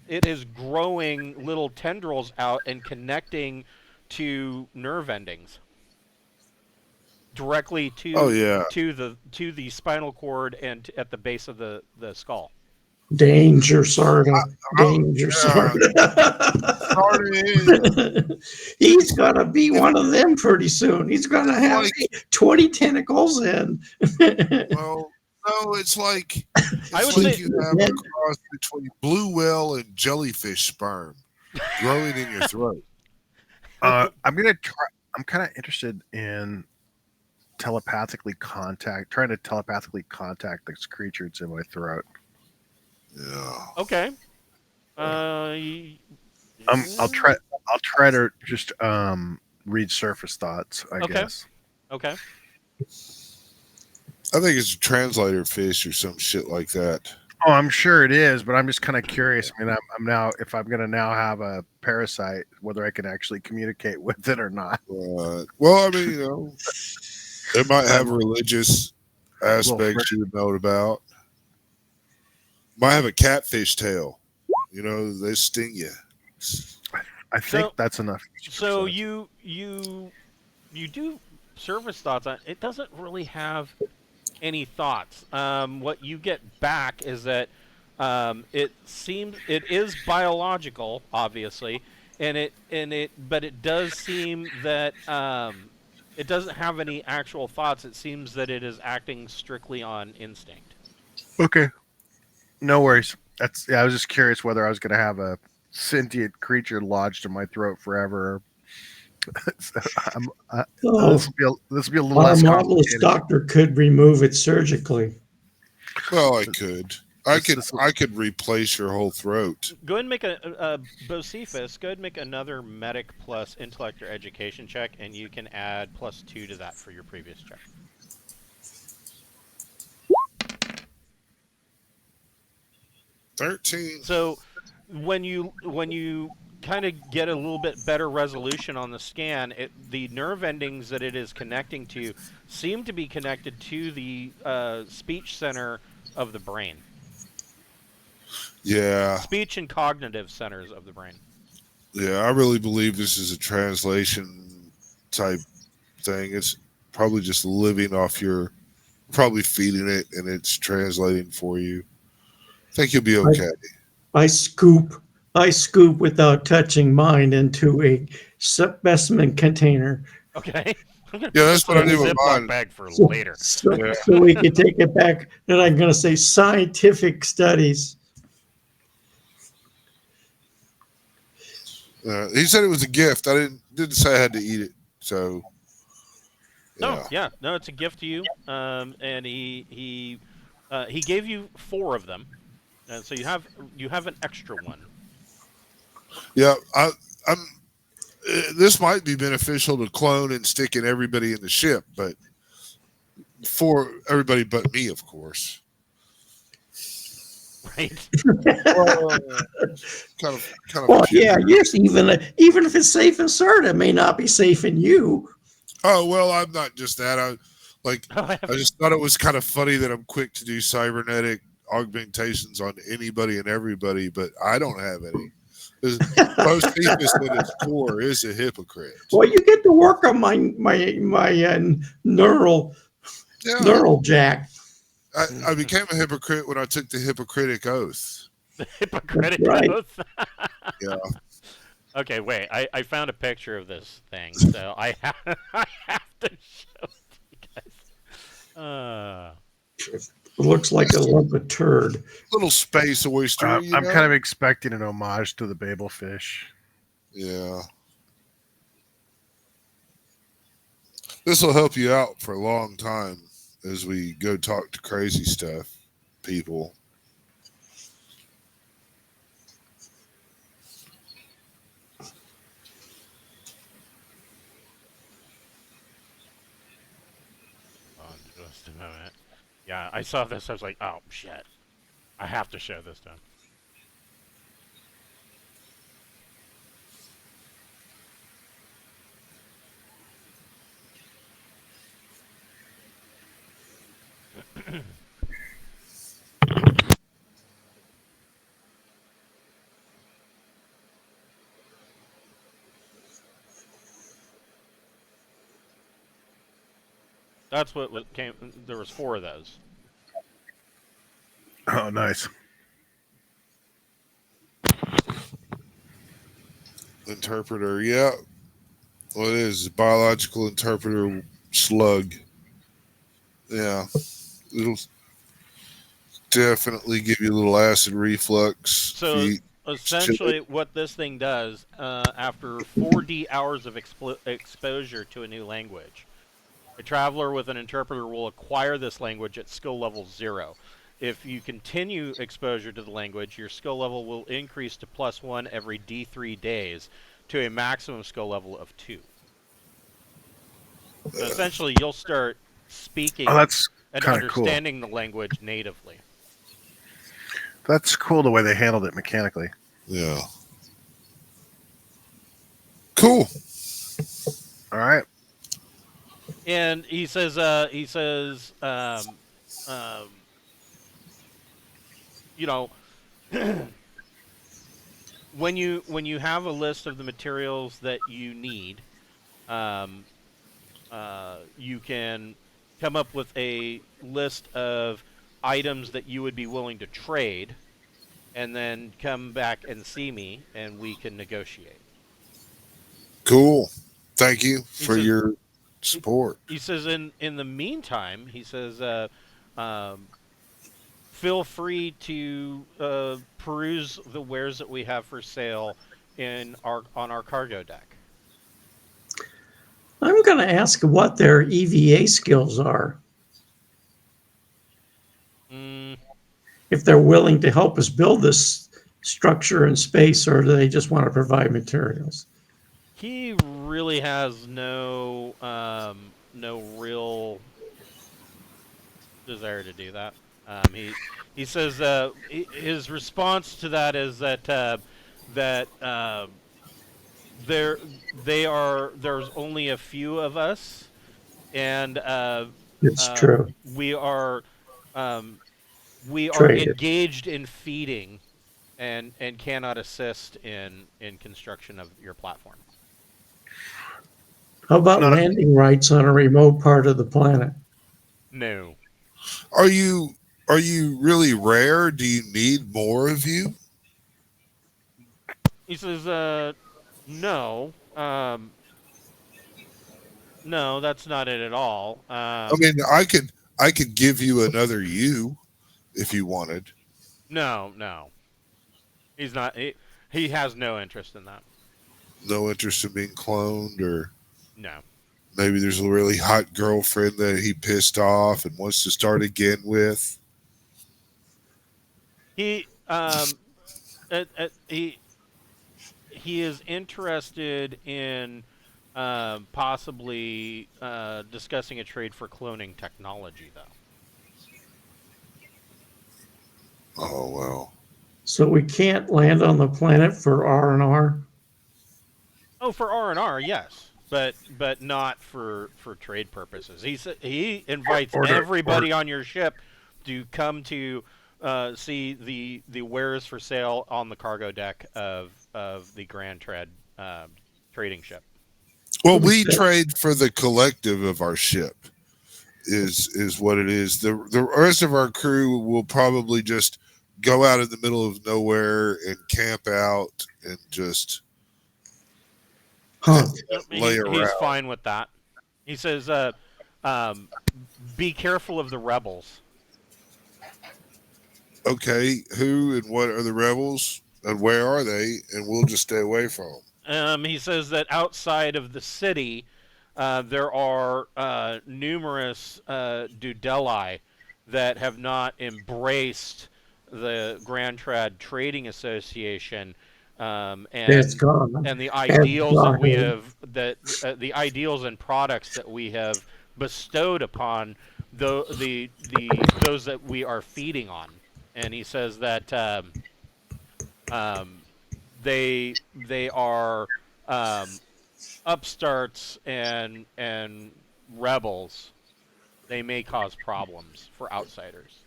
is growing little tendrils out and connecting to nerve endings directly to the spinal cord and at the base of the skull. Danger, Sarda. Danger, Sarda. He's gonna be one of them pretty soon. He's gonna have 20 tentacles in. Well, no, it's like you have a cross between blue whale and jellyfish sperm growing in your throat. I'm gonna try. I'm kind of interested in trying to telepathically contact this creature that's in my throat. Yeah. Okay. I'll try to just read surface thoughts, I guess. Okay. I think it's a translator fish or some shit like that. Oh, I'm sure it is, but I'm just kind of curious. I mean, I'm now, if I'm going to now have a parasite, whether I can actually communicate with it or not. Well, I mean, it might have religious aspects you would know about. Might have a catfish tail. They sting you. I think that's enough. So you do surface thoughts on it. Doesn't really have any thoughts. What you get back is that it is biological, obviously, but it does seem that it doesn't have any actual thoughts. It seems that it is acting strictly on instinct. Okay. No worries. I was just curious whether I was going to have a sentient creature lodged in my throat forever. So this will be a little less complicated. Our marvelous doctor could remove it surgically. Well, I could. I could replace your whole throat. Go ahead and make a Bocephus. Go ahead and make another medic plus intellect or education check, and you can add +2 to that for your previous check. 13. So when you kind of get a little bit better resolution on the scan, the nerve endings that it is connecting to seem to be connected to the speech center of the brain. Yeah. Speech and cognitive centers of the brain. Yeah, I really believe this is a translation type thing. It's probably just living off probably feeding it, and it's translating for you. I think you'll be okay. I scoop without touching mine into a specimen container. Okay. Yeah, that's what I do with mine. Bag for later. So we can take it back. And I'm going to say scientific studies. He said it was a gift. I didn't say I had to eat it. So. Yeah. No, it's a gift to you. And he gave you 4 of them. And so you have an extra one. Yeah, I'm. This might be beneficial to clone and stick in everybody in the ship, but for everybody but me, of course. Right. Kind of. Well, yeah. Yes. Even if it's safe in CERT, it may not be safe in you. Oh well, I'm not just that. I just thought it was kind of funny that I'm quick to do cybernetic augmentations on anybody and everybody, but I don't have any. Most deepest at its core is a hypocrite. Well, you get to work on my neural jack. I became a hypocrite when I took the Hippocratic Oath. The Hippocratic Right. Oath. Yeah. Okay, wait. I found a picture of this thing, so I have I have to show it to you guys. It looks like a lump of turd. Little space oyster, you I'm know? kind of expecting an homage to the Babel fish. Yeah. This will help you out for a long time as we go talk to crazy stuff, people. Oh, just a moment. Yeah, I saw this. I was like, oh shit, I have to show this to him. That's what came. There was 4 of those. Oh, nice. Interpreter, yeah. Well, it is biological interpreter slug. Yeah. It'll definitely give you a little acid reflux. So if you essentially, what this thing does, after 4D hours of exposure to a new language, a traveler with an interpreter will acquire this language at skill level 0. If you continue exposure to the language, your skill level will increase to +1 every D3 days to a maximum skill level of 2. So essentially, you'll start speaking Oh, that's and kind of cool. understanding the language natively. That's cool the way they handled it mechanically. Yeah. Cool. All right. And he says, you know, when you have a list of the materials that you need, you can come up with a list of items that you would be willing to trade, and then come back and see me, and we can negotiate. Cool. Thank you for says- your support. He says, in the meantime, he says, feel free to peruse the wares that we have for sale on our cargo deck. I'm going to ask what their EVA skills are. If they're willing to help us build this structure in space, or do they just want to provide materials? He really has no real desire to do that. He says his response to that is that there's only a few of us, and It's true. we are Traded. engaged in feeding, and cannot assist in construction of your platform. How about Not a- landing rights on a remote part of the planet? No. Are you really rare? Do you need more of you? He says, no. No, that's not it at all. I mean, I could give you another you if you wanted. No. He's not. He has no interest in that. No interest in being cloned, or No. maybe there's a really hot girlfriend that he pissed off and wants to start again with. He he is interested in possibly discussing a trade for cloning technology, though. Oh well. So we can't land on the planet for R&R? Oh, for R&R, yes, but not for trade purposes. He invites everybody on your ship to come to see the wares for sale on the cargo deck of the Grantrad trading ship. Well, we trade for the collective of our ship. is what it is. The rest of our crew will probably just go out in the middle of nowhere and camp out and just Huh. lay around. He's fine with that. He says, be careful of the rebels. Okay, who and what are the rebels and where are they? And we'll just stay away from them. He says that outside of the city, there are numerous Dudeli that have not embraced the Grantrad Trading Association, It's gone. and the ideals that we gone. have, the ideals and products that we have bestowed upon the those that we are feeding on. And he says that they are upstarts and rebels. They may cause problems for outsiders.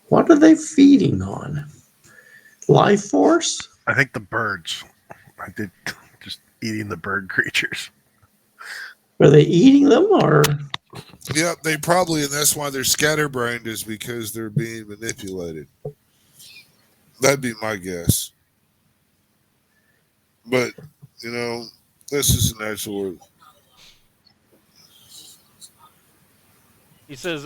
What are they feeding on? Life force? I think the birds. I did just eating the bird creatures. Are they eating them or? Yeah, they probably, and that's why they're scatterbrained, is because they're being manipulated. That'd be my guess. But, you know, this is an actual. He says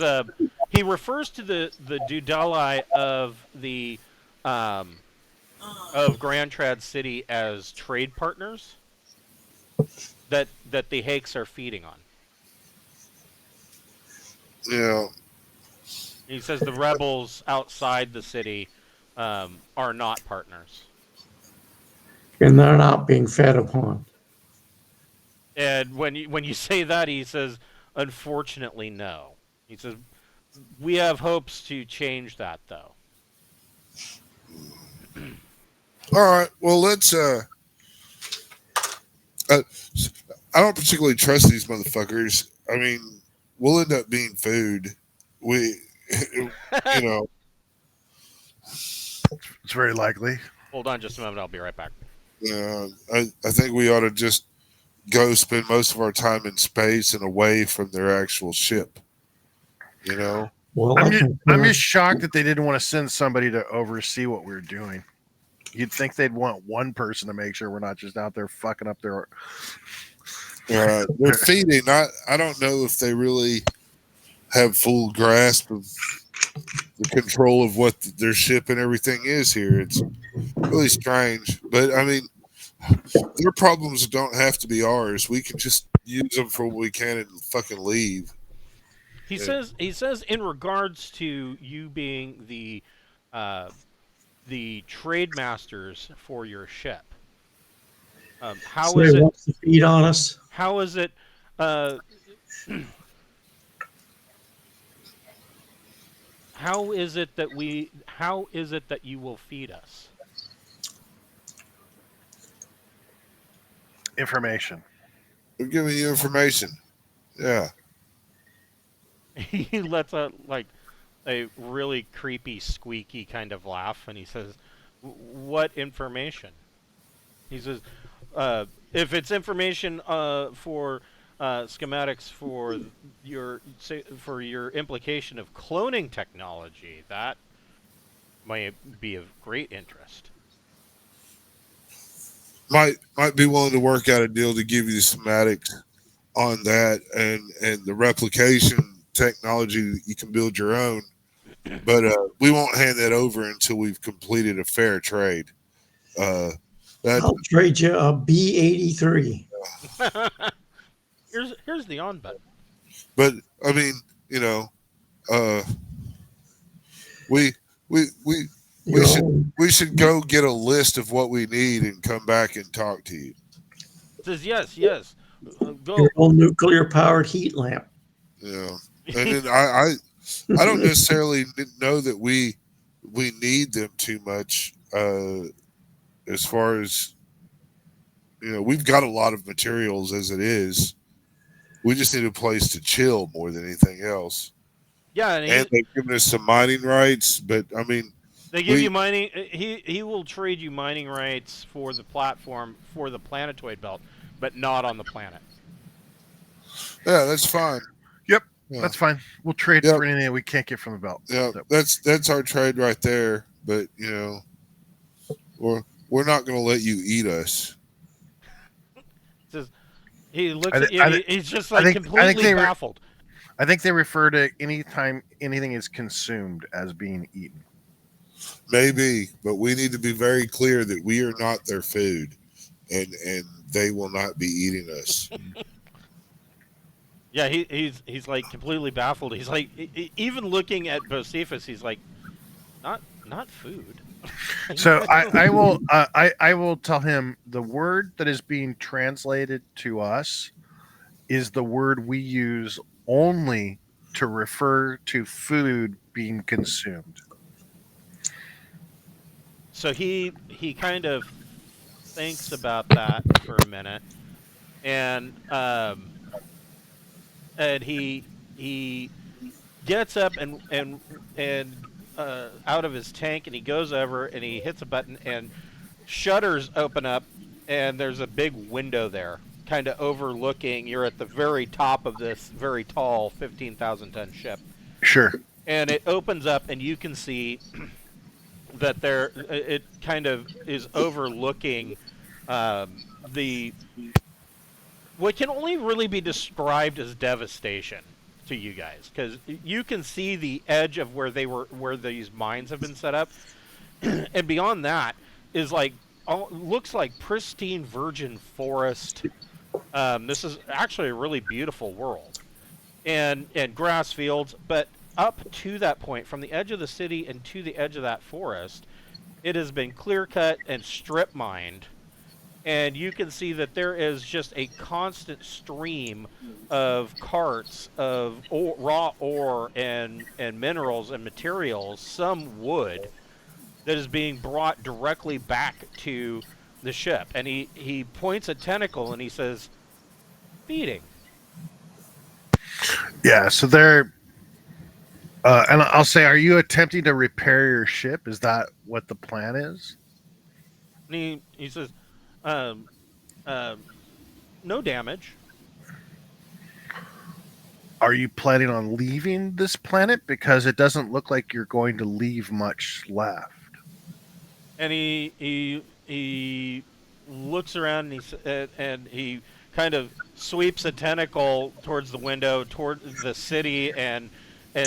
he refers to the Dudali of the of Grantrad City as trade partners that the Haix are feeding on. Yeah. He says the rebels outside the city are not partners. And they're not being fed upon. And when you say that, he says, unfortunately, no. He says, we have hopes to change that, though. All right. Well, let's. I don't particularly trust these motherfuckers. I mean, we'll end up being food. We, you know. It's very likely. Hold on just a moment. I'll be right back. Yeah, I think we ought to just go spend most of our time in space and away from their actual ship. You know? Well, I'm just shocked that they didn't want to send somebody to oversee what we were doing. You'd think they'd want one person to make sure we're not just out there fucking up their. They're feeding. I don't know if they really have full grasp of the control of what their ship and everything is here. It's really strange. But, I mean, their problems don't have to be ours. We can just use them for what we can and fucking leave. He says in regards to you being the trade masters for your ship. How so is they it? want to feed on us? How is it? How is it that we? How is it that you will feed us? Information. We're giving you information. Yeah. He lets out like a really creepy, squeaky kind of laugh, and he says, "What information?" He says, "If it's information for schematics for your implication of cloning technology, that might be of great interest." Might be willing to work out a deal to give you the schematics on that and the replication technology. You can build your own, but we won't hand that over until we've completed a fair trade. I'll trade you a B-83. Here's the on button. But I mean, you know, we should go get a list of what we need and come back and talk to you. It says yes. Go. Your old nuclear powered heat lamp. Yeah, and then I don't necessarily know that we need them too much. As far as, you know, we've got a lot of materials as it is. We just need a place to chill more than anything else. Yeah, and they've given us some mining rights, but I mean, they give you mining. He will trade you mining rights for the platform for the planetoid belt, but not on the planet. Yeah, that's fine. Yep. Yeah. That's fine. We'll trade Yep. for anything that we can't get from the belt. Yeah, So- that's our trade right there. But we're not going to let you eat us. Says, he looks I at thi- you. I And thi- he's just I like think- I think completely they were- baffled. I think they refer to any time anything is consumed as being eaten. Maybe, but we need to be very clear that we are not their food, and they will not be eating us. Yeah, he's like completely baffled. He's like even looking at Bocephus, he's like, not food. So I will tell him the word that is being translated to us is the word we use only to refer to food being consumed. So he kind of thinks about that for a minute, and he gets up and out of his tank, and he goes over and he hits a button, and shutters open up, and there's a big window there, kind of overlooking. You're at the very top of this very tall 15,000-ton ship. Sure. And it opens up, and you can see that it kind of is overlooking the what can only really be described as devastation to you guys, because you can see the edge of where these mines have been set up, and beyond that is looks like pristine virgin forest. This is actually a really beautiful world, and grass fields, but up to that point, from the edge of the city and to the edge of that forest, it has been clear cut and strip mined, and you can see that there is just a constant stream of carts of raw ore and minerals and materials, some wood, that is being brought directly back to the ship. And he points a tentacle and he says, "Feeding." Yeah, so they're and I'll say, are you attempting to repair your ship? Is that what the plan is? And he says, "No damage." Are you planning on leaving this planet? Because it doesn't look like you're going to leave much left. And he looks around and he kind of sweeps a tentacle towards the window, toward the city, and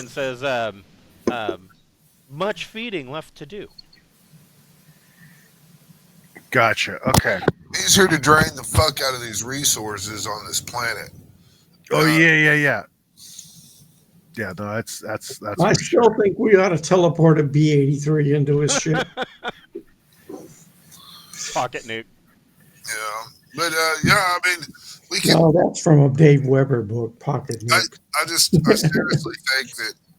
says, "Much feeding left to do." Gotcha. Okay. He's here to drain the fuck out of these resources on this planet. Oh yeah. Yeah, no, that's I for still sure. think we ought to teleport a B-83 into his ship. Pocket nuke. Yeah, but I mean, we can. No, that's from a Dave Weber book, Pocket I Nuke. I seriously think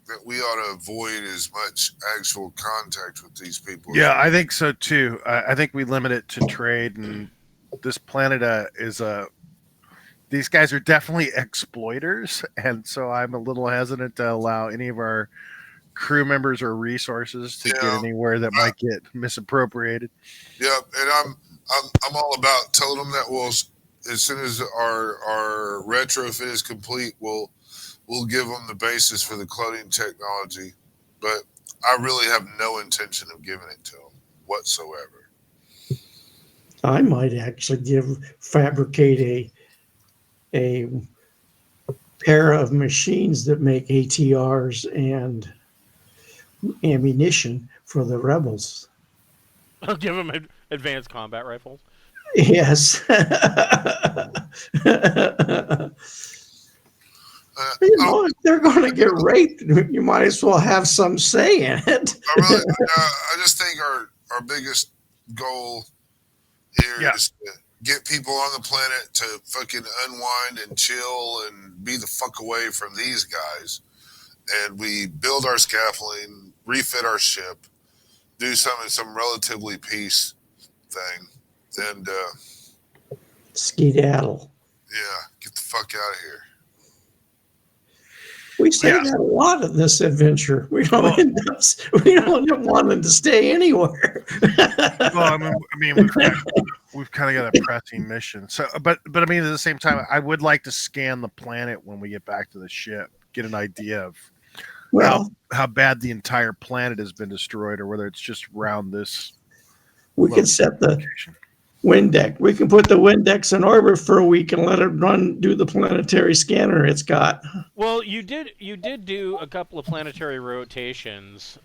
that we ought to avoid as much actual contact with these people. Yeah, I think so too. I think we limit it to trade, and this planet is these guys are definitely exploiters, and so I'm a little hesitant to allow any of our crew members or resources to get anywhere that might get misappropriated. Yep, and I'm all about telling them that as soon as our retrofit is complete, we'll give them the basis for the cloning technology. But I really have no intention of giving it to them whatsoever. I might actually fabricate a pair of machines that make ATRs and ammunition for the rebels. I'll give him advanced combat rifles. Yes. If they're going to get raped, you might as well have some say in it. I just think our biggest goal here is to get people on the planet to fucking unwind and chill and be the fuck away from these guys. And we build our scaffolding, refit our ship, do some relatively peace thing, and Skedaddle. yeah, get the fuck out of here. We say that a lot in this adventure. We don't end up wanting to stay anywhere. Well, I mean, we've kind of got a pressing mission. So, but I mean, at the same time, I would like to scan the planet when we get back to the ship, get an idea of Well, how bad the entire planet has been destroyed, or whether it's just around this we can set the location. Windex. We can put the Windex in orbit for a week and let it do the planetary scanner it's got. Well, you did do a couple of planetary rotations,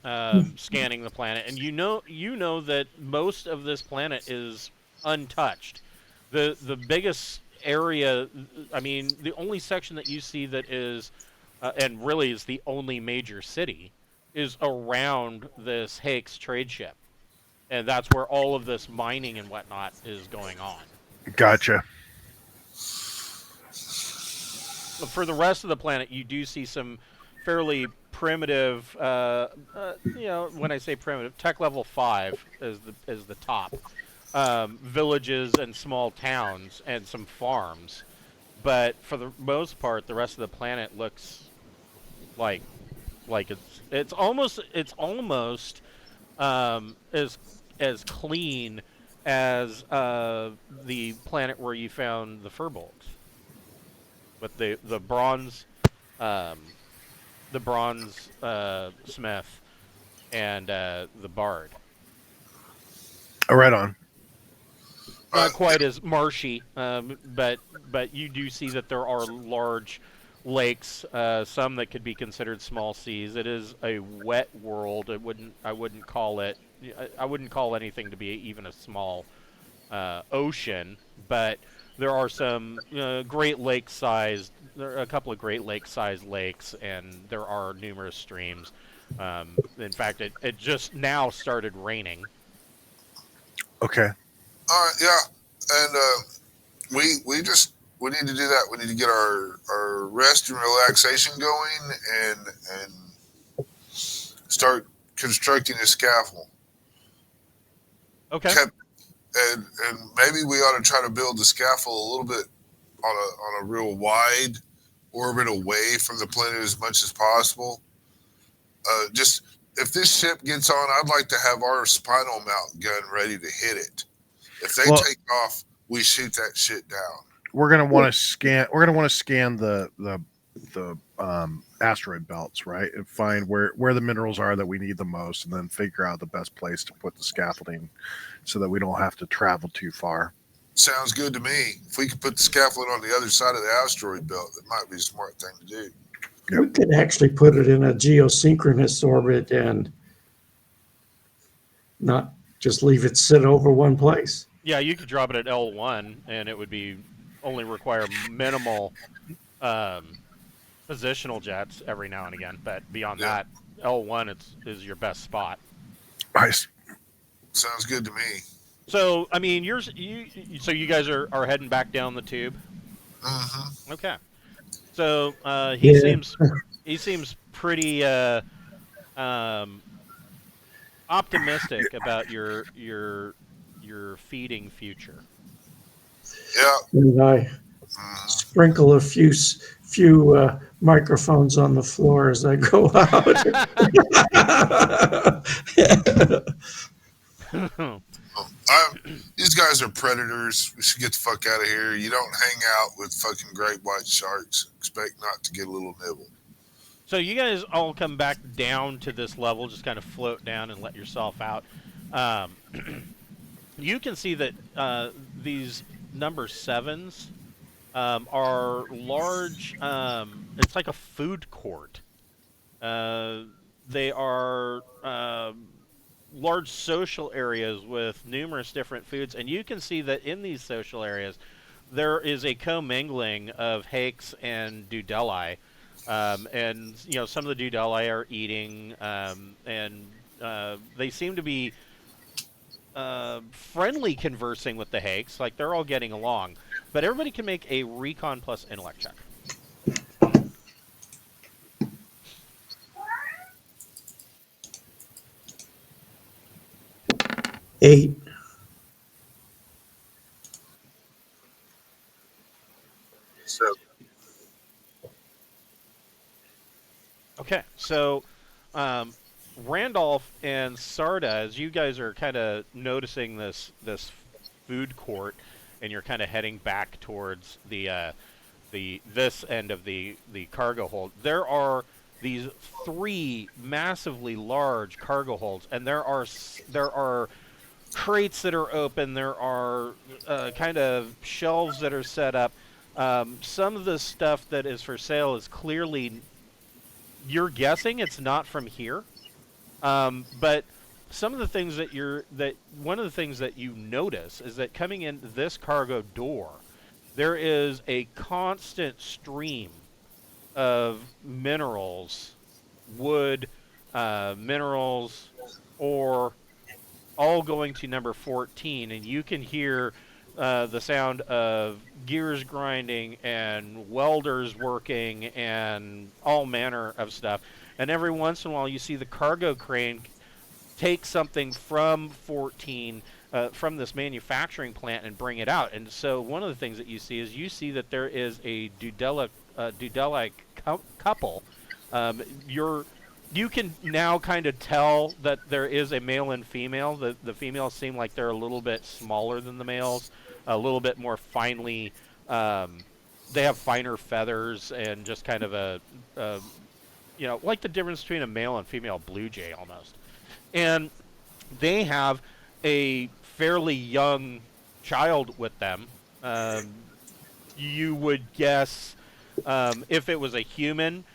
scanning the planet, and you know that most of this planet is untouched. The biggest area, I mean, the only section that you see that is, and really is the only major city, is around this Haix Trade Ship, and that's where all of this mining and whatnot is going on. Gotcha. For the rest of the planet, you do see some fairly primitive, when I say primitive, tech level 5 is the top, villages and small towns and some farms. But for the most part, the rest of the planet looks like it's almost as clean as the planet where you found the furbolgs. With the bronze smith and the bard. Oh, right on. Not quite as marshy, but you do see that there are large lakes, some that could be considered small seas. It is a wet world. I wouldn't call anything to be even a small ocean, but there are some Great Lake sized. There are a couple of Great Lake sized lakes, and there are numerous streams. In fact, it just now started raining. Okay. All right, yeah, and we need to do that. We need to get our rest and relaxation going, and start constructing a scaffold. Okay. And maybe we ought to try to build the scaffold a little bit on a real wide orbit away from the planet as much as possible. Just if this ship gets on, I'd like to have our spinal mount gun ready to hit it. If they take off, we shoot that shit down. We're gonna want to scan. We're gonna want to scan the asteroid belts, right, and find where the minerals are that we need the most, and then figure out the best place to put the scaffolding, so that we don't have to travel too far. Sounds good to me. If we could put the scaffold on the other side of the asteroid belt, that might be a smart thing to do. Yep. We could actually put it in a geosynchronous orbit and not just leave it sit over one place. Yeah, you could drop it at L1, and it would be only require minimal positional jets every now and again. But beyond that, L1 is your best spot. Nice. Sounds good to me. So, I mean, so you guys are heading back down the tube. Mm-hmm. Okay. So he seems pretty optimistic about your feeding future. Yeah. And I sprinkle a few microphones on the floor as I go out. These guys are predators. We should get the fuck out of here. You don't hang out with fucking great white sharks. Expect not to get a little nibble. So you guys all come back down to this level, just kind of float down and let yourself out. You can see that these number 7s are large. It's like a food court. They are large social areas with numerous different foods, and you can see that in these social areas there is a commingling of Haix and Dudeli, and some of the Dudeli are eating, and they seem to be friendly conversing with the Haix, like they're all getting along. But everybody can make a recon plus intellect check. 8. So, Okay, so Randolph and Sarda, as you guys are kind of noticing this food court, and you're kind of heading back towards the this end of the cargo hold. There are these 3 massively large cargo holds, and there are crates that are open. There are kind of shelves that are set up. Some of the stuff that is for sale is clearly, you're guessing it's not from here, but some of the things one of the things that you notice is that coming in this cargo door, there is a constant stream of minerals, wood, minerals, ore, all going to number 14, and you can hear the sound of gears grinding and welders working and all manner of stuff. And every once in a while, you see the cargo crane take something from 14, from this manufacturing plant, and bring it out. And so one of the things that you see that there is a Dudelic couple. You can now kind of tell that there is a male and female. The females seem like they're a little bit smaller than the males, a little bit more finely. They have finer feathers and just kind of a like the difference between a male and female blue jay almost. And they have a fairly young child with them. You would guess, if it was a human,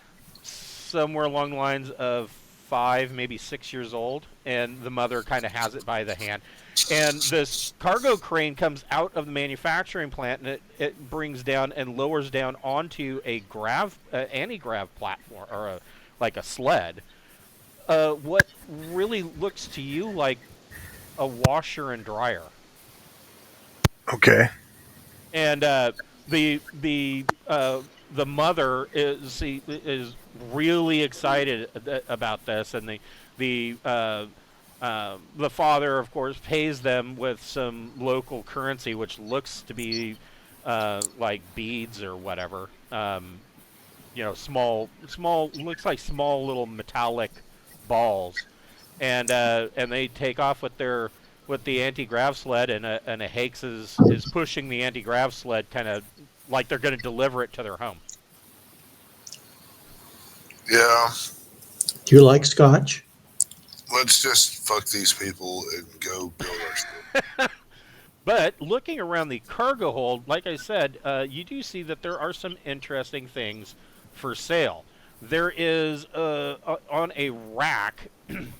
somewhere along the lines of 5, maybe 6 years old, and the mother kind of has it by the hand. And this cargo crane comes out of the manufacturing plant, and it brings down and lowers down onto a anti-grav platform, or like a sled. What really looks to you like a washer and dryer. Okay. And the mother is really excited about this, and the father, of course, pays them with some local currency, which looks to be like beads or whatever. Small, looks like small little metallic balls, and they take off with the anti-grav sled, and a Haix is pushing the anti-grav sled, kind of like they're going to deliver it to their home. Yeah. Do you like scotch? Let's just fuck these people and go build our stuff. But looking around the cargo hold, like I said, you do see that there are some interesting things for sale. There is on a rack, and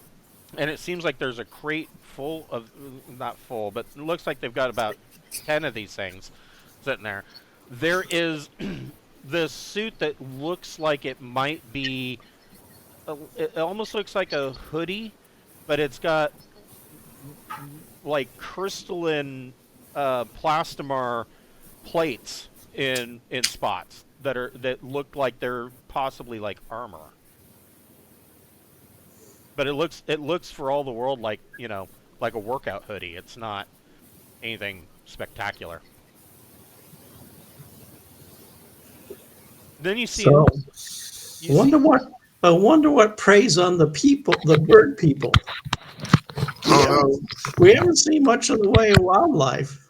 it seems like there's a crate full of, not full, but it looks like they've got about 10 of these things sitting there. There is this suit that looks like it might be, it almost looks like a hoodie, but it's got like crystalline plastomar plates in spots that look like they're possibly like armor. But it looks for all the world like, like a workout hoodie. It's not anything spectacular. Then you see. So, I wonder what preys on the bird people. We haven't seen much in the way of wildlife.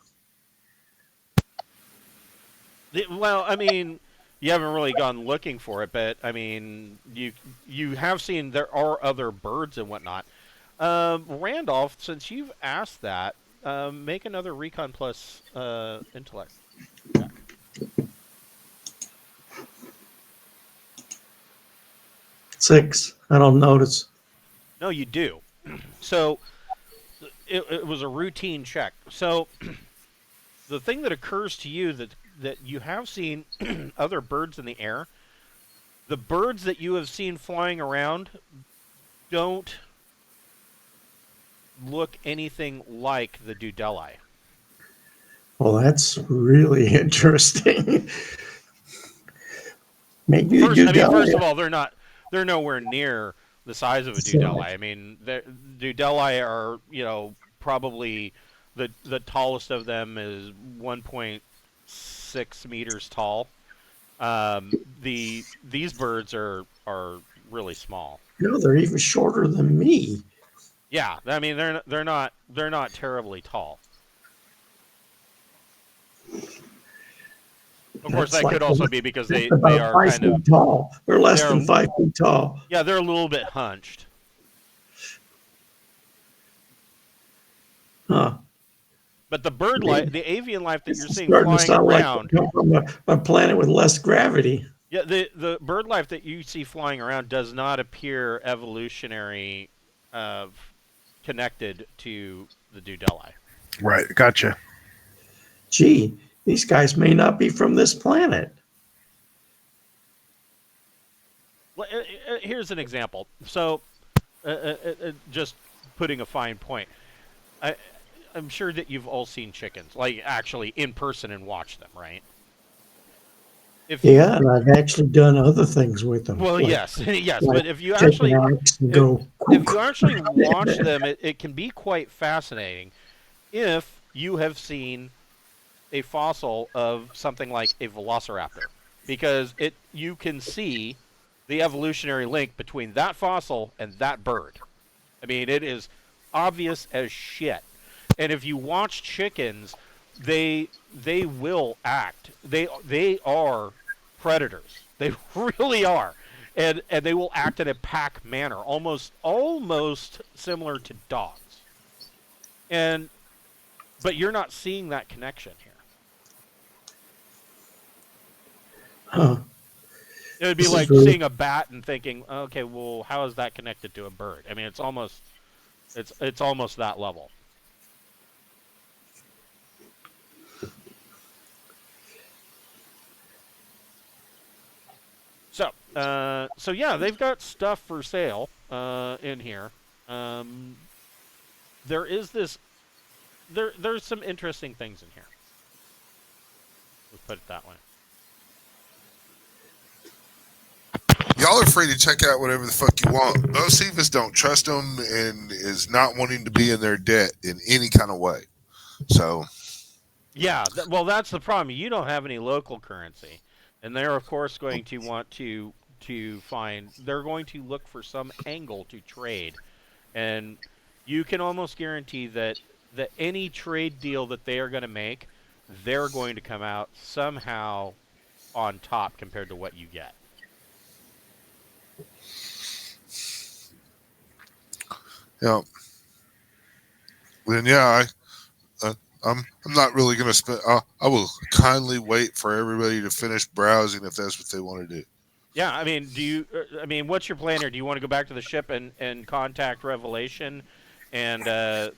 Well, I mean, you haven't really gone looking for it, but I mean, you have seen there are other birds and whatnot. Randolph, since you've asked that, make another Recon Plus intellect check. Six. I don't notice. No, you do. So it was a routine check. So the thing that occurs to you that you have seen other birds in the air, the birds that you have seen flying around don't look anything like the Dudeli. Well, that's really interesting. Maybe first of all, they're nowhere near the size of a Dudeli. I mean, the Dudeli are, probably the tallest of them is 1.6 meters tall. These birds are really small. No, they're even shorter than me. Yeah, I mean they're not terribly tall. Of course, That's that could like also be because they about are 5 kind of, feet tall. They're less they're- than 5 feet tall. yeah, they're a little bit hunched. Huh. But the bird life, the avian life that you're It's seeing starting to flying sound like around, they come from a planet with less gravity. yeah, the bird life that you see flying around does not appear evolutionary connected to the Dudellai. Right. Gotcha. Gee, these guys may not be from this planet. Well, here's an example. So, just putting a fine point. I'm sure that you've all seen chickens, like actually in person and watched them, right? Yeah, and I've actually done other things with them. Well, like yes, yes, like but if you take actually an axe and go. if you actually watch them, it can be quite fascinating if you have seen a fossil of something like a velociraptor, because you can see the evolutionary link between that fossil and that bird. I mean, it is obvious as shit. And if you watch chickens, they will act. They are predators. They really are. And they will act in a pack manner, almost similar to dogs. But you're not seeing that connection here. Huh. It would be This is like really- seeing a bat and thinking, okay, well, how is that connected to a bird? I mean, it's almost that level. So yeah, they've got stuff for sale in here. There's some interesting things in here. Let's put it that way. Y'all are free to check out whatever the fuck you want. Most of us don't trust them and is not wanting to be in their debt in any kind of way. So, Yeah, well, that's the problem. You don't have any local currency, and they're of course going to want to find. They're going to look for some angle to trade, and you can almost guarantee that any trade deal that they are going to make, they're going to come out somehow on top compared to what you get. yeah. Then yeah, I'm not really going to spend. I will kindly wait for everybody to finish browsing if that's what they want to do. Yeah, I mean, what's your plan here? Do you want to go back to the ship and contact Revelation and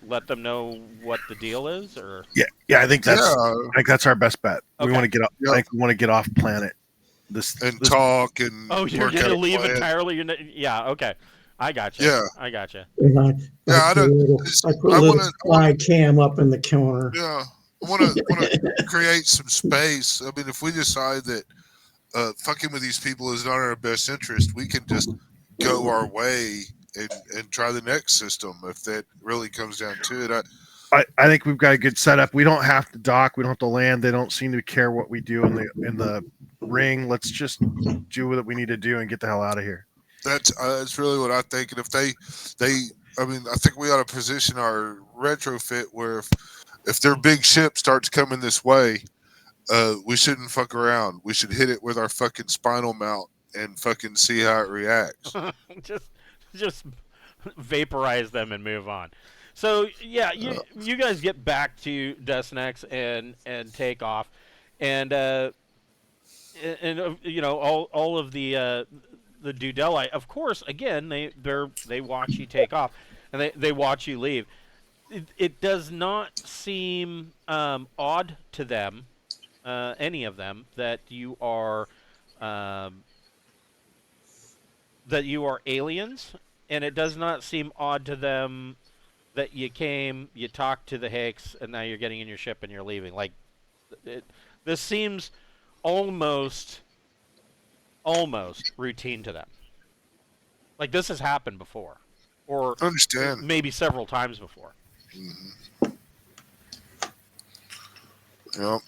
let them know what the deal is, or? Yeah. I think that's our best bet. Okay. We want to get off. Yeah. I think we want to get off planet. This Talk and Oh, you're work going out to a leave plan. entirely? Yeah, okay. I gotcha. Yeah. I gotcha. And I I put a don't- little, I put a I little wanna- fly cam up in the counter. Yeah, I want to create some space. I mean, if we decide that fucking with these people is not in our best interest, we can just go our way and try the next system if that really comes down to it. I think we've got a good setup. We don't have to dock. We don't have to land. They don't seem to care what we do in the ring. Let's just do what we need to do and get the hell out of here. That's really what I think. And if they, I mean, I think we ought to position our retrofit where if their big ship starts coming this way, we shouldn't fuck around. We should hit it with our fucking spinal mount and fucking see how it reacts. just vaporize them and move on. So yeah, you guys get back to Destiny-X and take off, and you know all of the Dudellai, of course. Again, they watch you take off, and they watch you leave. It does not seem odd to them, any of them, that you are aliens, and it does not seem odd to them that you came, you talked to the Haix, and now you're getting in your ship and you're leaving. Like, this seems almost routine to them. Like, this has happened before, or Understand? maybe several times before. Mm-hmm. Yeah,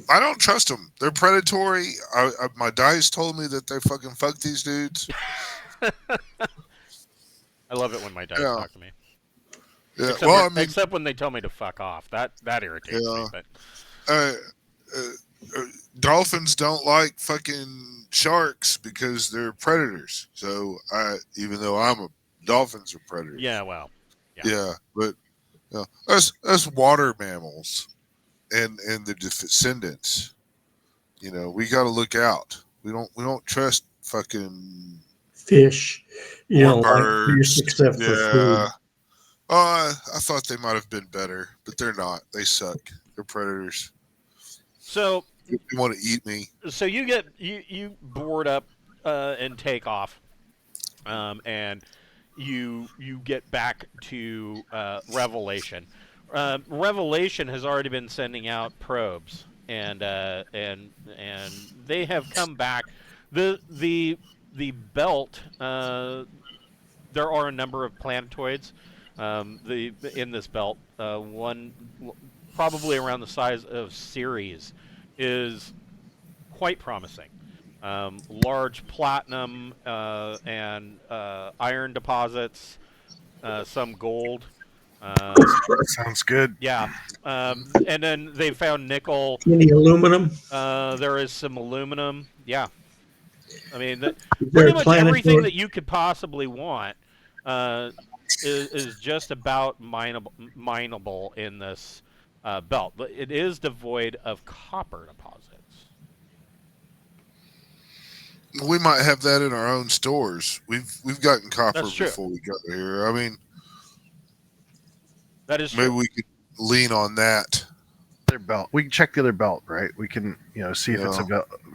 I don't trust them. They're predatory. My dice told me that they fucking fuck these dudes. I love it when my dice talk to me. Yeah, Except except when they tell me to fuck off. That irritates me. But dolphins don't like fucking sharks because they're predators. So even though dolphins are predators. Yeah, well, Yeah, but us water mammals and the descendants, we got to look out. We don't trust fucking Fish, horned like fish birds. except for food. Yeah. Oh, I thought they might have been better, but they're not. They suck. They're predators. so They want to eat me. so you board up and take off, and you get back to Revelation. Revelation has already been sending out probes, and they have come back. The belt. There are a number of planetoids. In this belt, one probably around the size of Ceres is quite promising. Large platinum and iron deposits, some gold. That sounds good. Yeah. And then they found nickel. Any aluminum? There is some aluminum. Yeah. I mean, Is there pretty a much planetoid? everything that you could possibly want is just about mineable in this belt. But it is devoid of copper deposits. We might have that in our own stores. We've gotten copper That's true. before we got here. I mean, That is maybe true. we could lean on that. Their belt. We can check the other belt, right? We can, see if Yeah.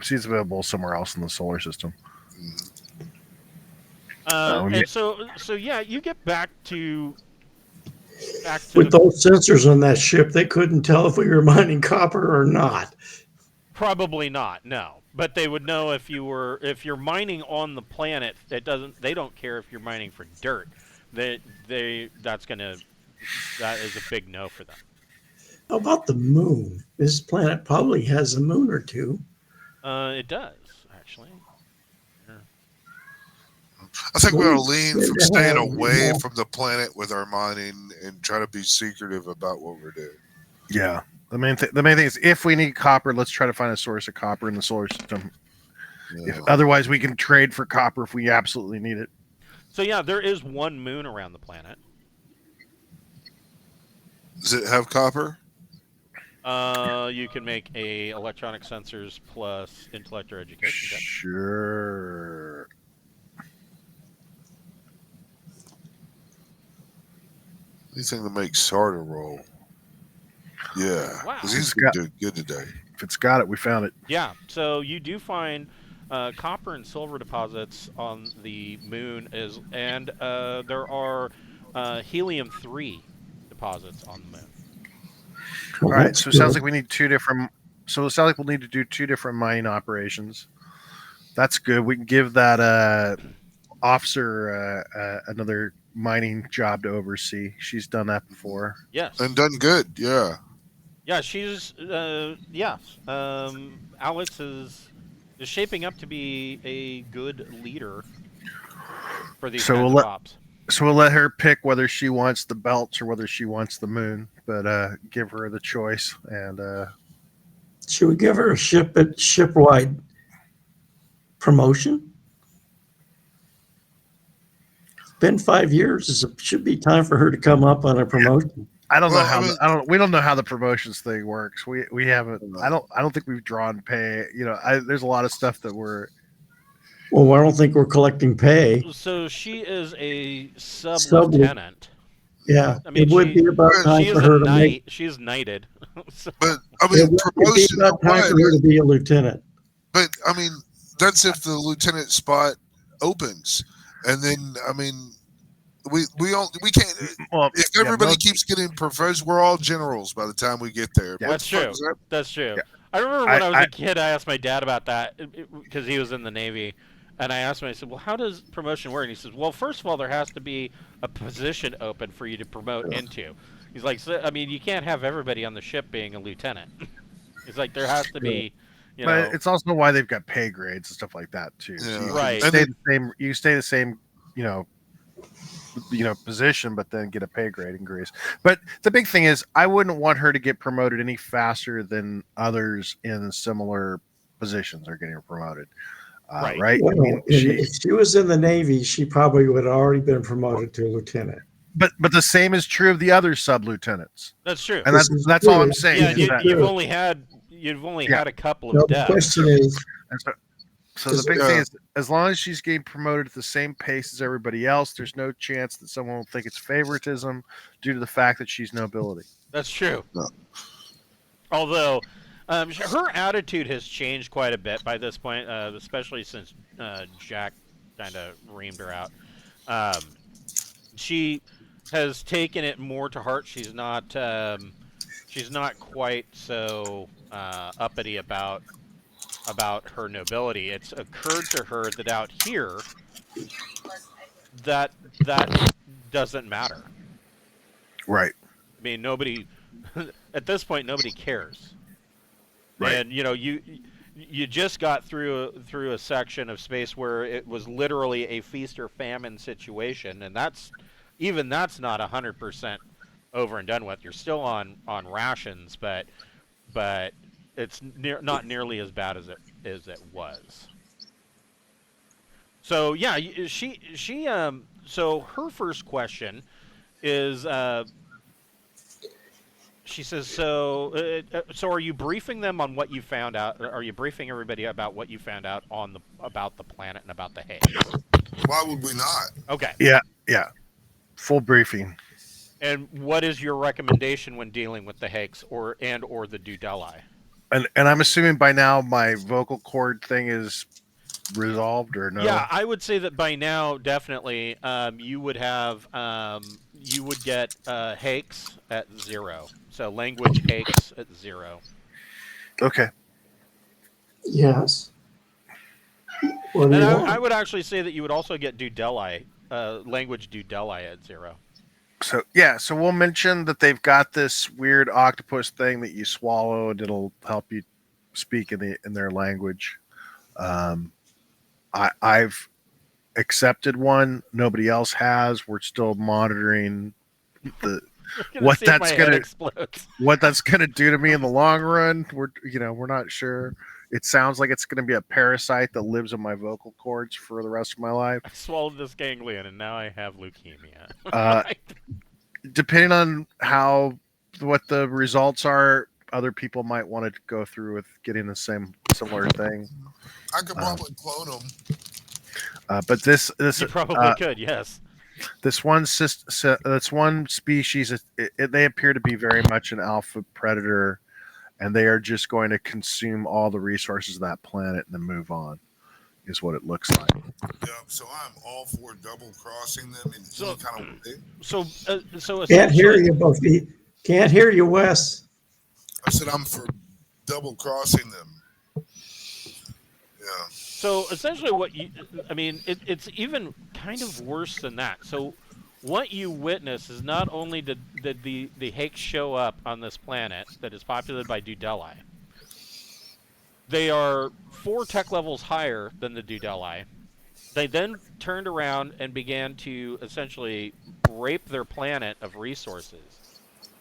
see if it's available somewhere else in the solar system. And so yeah, you get back to With those sensors on that ship, they couldn't tell if we were mining copper or not. probably not, no. But they would know if you're mining on the planet. They don't care if you're mining for dirt. That is a big no for them. How about the moon? This planet probably has a moon or two. It does actually. I think we ought to lean Yeah, from staying yeah. away from the planet with our mining and try to be secretive about what we're doing. Yeah. The main thing is, if we need copper, let's try to find a source of copper in the solar system. Yeah. Otherwise, we can trade for copper if we absolutely need it. So yeah, there is one moon around the planet. Does it have copper? You can make a electronic sensors plus intellect or education check. Sure. Anything to make Sarda roll. Yeah. Wow. Because he's Got- doing good today. If it's got it, we found it. Yeah, so you do find copper and silver deposits on the moon, and there are helium-3 deposits on the moon. All right. So it sounds like we need two different. So it sounds like we'll need to do two different mining operations. That's good. We can give that officer another mining job to oversee. She's done that before. Yes. And done good. Yeah. Yeah, she's yes. Alex is shaping up to be a good leader for these So kinds we'll of ops. So we'll let her pick whether she wants the belts or whether she wants the moon, but give her the choice. And Should we give her a ship-wide promotion? It's been 5 years. It should be time for her to come up on a promotion. I don't know Well, how we don't know how the promotions thing works. We haven't. I don't think we've drawn pay. There's a lot of stuff that we're. Well, I don't think we're collecting pay. So she is a sub-lieutenant. Yeah, I mean, it would be about time She for is her a to knight. make. She's knighted. So, But, I It mean, would be promotion. about time for her to be a lieutenant. But, I mean, that's if the lieutenant spot opens. And then, I mean, we can't. Well, If everybody keeps getting professors, we're all generals by the time we get there. Yeah, What that's the fuck true. is that? That's true. Yeah. I remember when I was I- a kid, I asked my dad about that because he was in the Navy. And I asked him, I said, well, how does promotion work? And he says, well, first of all, there has to be a position open for you to promote into. He's like, so, I mean, you can't have everybody on the ship being a lieutenant. He's like, there has to be, but it's also why they've got pay grades and stuff like that too. So Yeah. you Right. Stay the same. You stay the same. Position, but then get a pay grade increase. But the big thing is, I wouldn't want her to get promoted any faster than others in similar positions are getting promoted. Right. Right? I Well, mean, if she was in the Navy, she probably would have already been promoted to lieutenant. but the same is true of the other sub-lieutenants. That's true. And This is that's all true. I'm saying. Yeah, This and is Is that, you've true. only had Yeah. a couple No, of the deaths. question is, and so the big thing is, as long as she's getting promoted at the same pace as everybody else, there's no chance that someone will think it's favoritism due to the fact that she's nobility. That's true. No. Although her attitude has changed quite a bit by this point, especially since Jack kind of reamed her out. She has taken it more to heart. She's not quite so uppity about her nobility. It's occurred to her that out here that doesn't matter. Right. I mean, nobody at this point nobody cares. Right. And you just got through a section of space where it was literally a feast or famine situation, and that's not 100% over and done with. You're still on rations, but it's not nearly as bad as it was. So yeah, so her first question is she says, so are you briefing them on what you found out? Are you briefing everybody about what you found out about the planet and about the Haix? Why would we not? Okay. Yeah. Full briefing. And what is your recommendation when dealing with the Haix or the Dudeli? And I'm assuming by now my vocal cord thing is resolved, or no? Yeah, I would say that by now, definitely, you would have you would get Haix at 0. So language Haix at 0. Okay. yes. What do And you want? I would actually say that you would also get Dudeli, language Dudeli at 0. So yeah, so we'll mention that they've got this weird octopus thing that you swallow and it'll help you speak in their language. I've accepted one. Nobody else has. We're still monitoring what that's gonna do to me in the long run. We're not sure. It sounds like it's gonna be a parasite that lives in my vocal cords for the rest of my life. I swallowed this ganglion and now I have leukemia. Depending on what the results are, other people might want to go through with getting the similar thing. I could probably clone them. But this You probably could, yes. this one species, they appear to be very much an alpha predator, and they are just going to consume all the resources of that planet and then move on, is what it looks like. Yeah, so I'm all for double crossing them in any kind of way. So Can't hear you, Buffy. Can't hear you, Wes. I said I'm for double crossing them. Yeah. So essentially, it's even kind of worse than that. So what you witness is not only did the Haix show up on this planet that is populated by Dudeli. They are 4 tech levels higher than the Dudeli. They then turned around and began to essentially rape their planet of resources.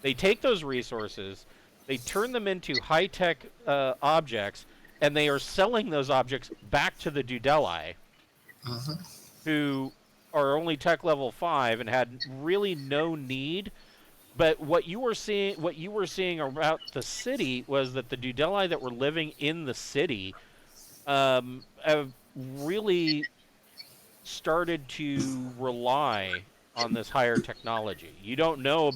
They take those resources, they turn them into high-tech objects, and they are selling those objects back to the Dudeli, who are only tech level 5 and had really no need. But what you were seeing about the city was that the Dudeli that were living in the city have really started to rely on this higher technology. You don't know if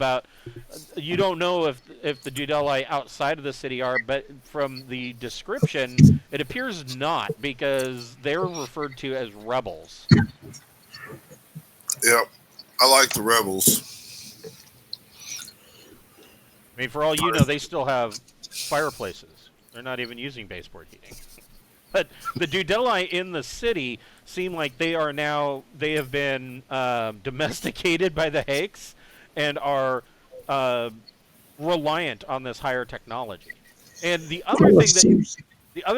the Dudeli outside of the city are, but from the description, it appears not, because they're referred to as rebels. Yep. I like the rebels. I mean, for all you know, they still have fireplaces. They're not even using baseboard heating. But the Dudeli in the city seem like they have been domesticated by the Haix and are reliant on this higher technology. And the other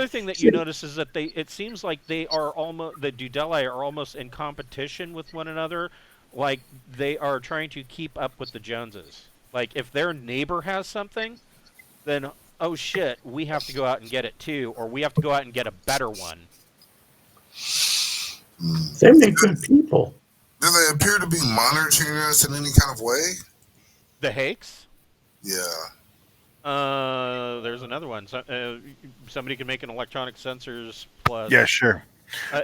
thing that you notice is that it seems like the Dudeli are almost in competition with one another, like they are trying to keep up with the Joneses. Like if their neighbor has something, then oh shit, we have to go out and get it too, or we have to go out and get a better one. They make good people. Do they appear to be monitoring us in any kind of way? The Haix? Yeah. There's another one. So, somebody can make an electronic sensors plus. Yeah, sure.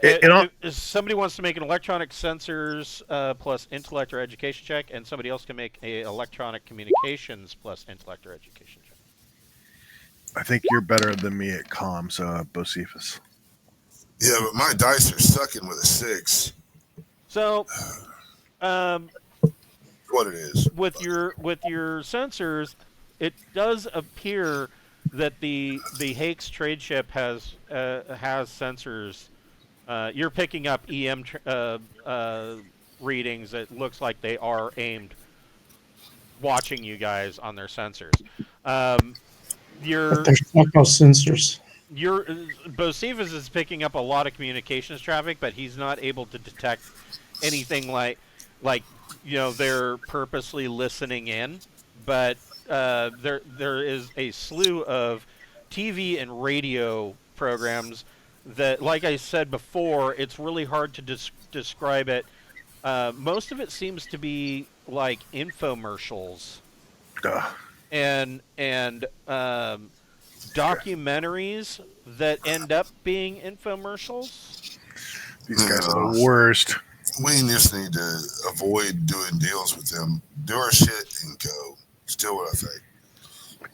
If somebody wants to make an electronic sensors plus intellect or education check, and somebody else can make a electronic communications plus intellect or education check. I think you're better than me at comms, Bocephus. Yeah, but my dice are sucking with a 6. So, What it is. with your sensors, it does appear that the Haix Trade Ship has sensors. You're picking up EM readings. It looks like they are aimed, watching you guys on their sensors. But there's no sensors. Bocephus is picking up a lot of communications traffic, but he's not able to detect anything like they're purposely listening in. But there is a slew of TV and radio programs that, like I said before, it's really hard to describe it. Most of it seems to be like infomercials and documentaries that end up being infomercials. These guys are the worst. We just need to avoid doing deals with them. Do our shit and go. Still what I think.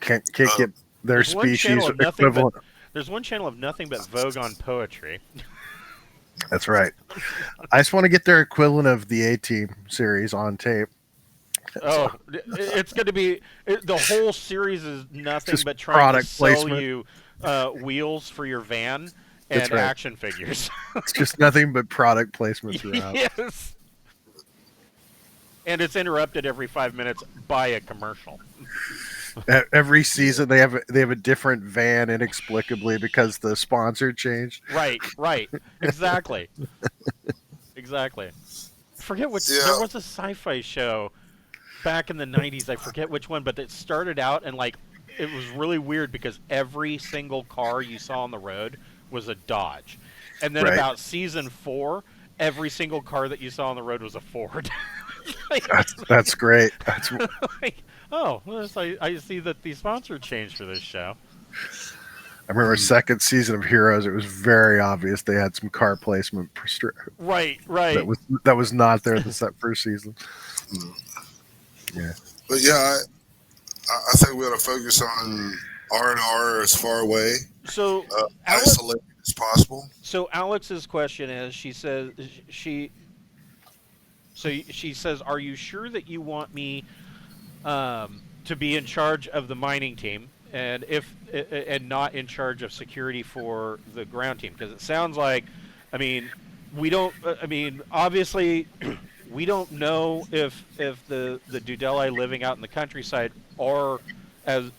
Can't get their There's one channel species of nothing equivalent. There's one channel of nothing but Vogue on poetry. That's right. I just want to get their equivalent of the A-Team series on tape. Oh, it's going to be the whole series is nothing Just but trying to product sell placement. you wheels for your van That's and right. action figures. It's just nothing but product placement throughout. Yes. And it's interrupted every 5 minutes by a commercial. Every season they have a different van inexplicably because the sponsor changed. Right. Exactly. Exactly. I forget which. Yeah. There was a sci-fi show back in the 90s. I forget which one, but it started out and it was really weird because every single car you saw on the road was a Dodge. And then Right. about season 4, every single car that you saw on the road was a Ford. That's great. That's I see that the sponsor changed for this show. I remember second season of Heroes. It was very obvious they had some car placement Right. that was not there the first season. Yeah. But yeah, I think we ought to focus on R&R as far away, So isolated as possible. So Alex's question is, she says, are you sure that you want me to be in charge of the mining team, and not in charge of security for the ground team? Because it sounds like, obviously, we don't know if the Dudeli living out in the countryside are, as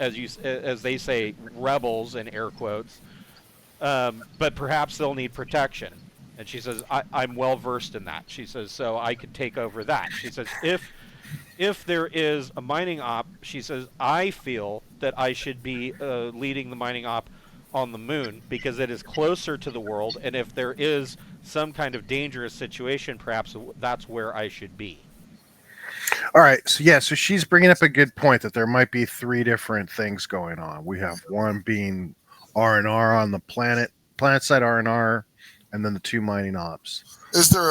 they say, rebels in air quotes. But perhaps they'll need protection. And she says, I'm well versed in that. She says, so I could take over that. She says, if there is a mining op, she says, I feel that I should be leading the mining op on the moon because it is closer to the world. And if there is some kind of dangerous situation, perhaps that's where I should be. All right. So she's bringing up a good point that there might be 3 different things going on. We have one being R&R on the planet side R&R, and then the 2 mining ops. Is there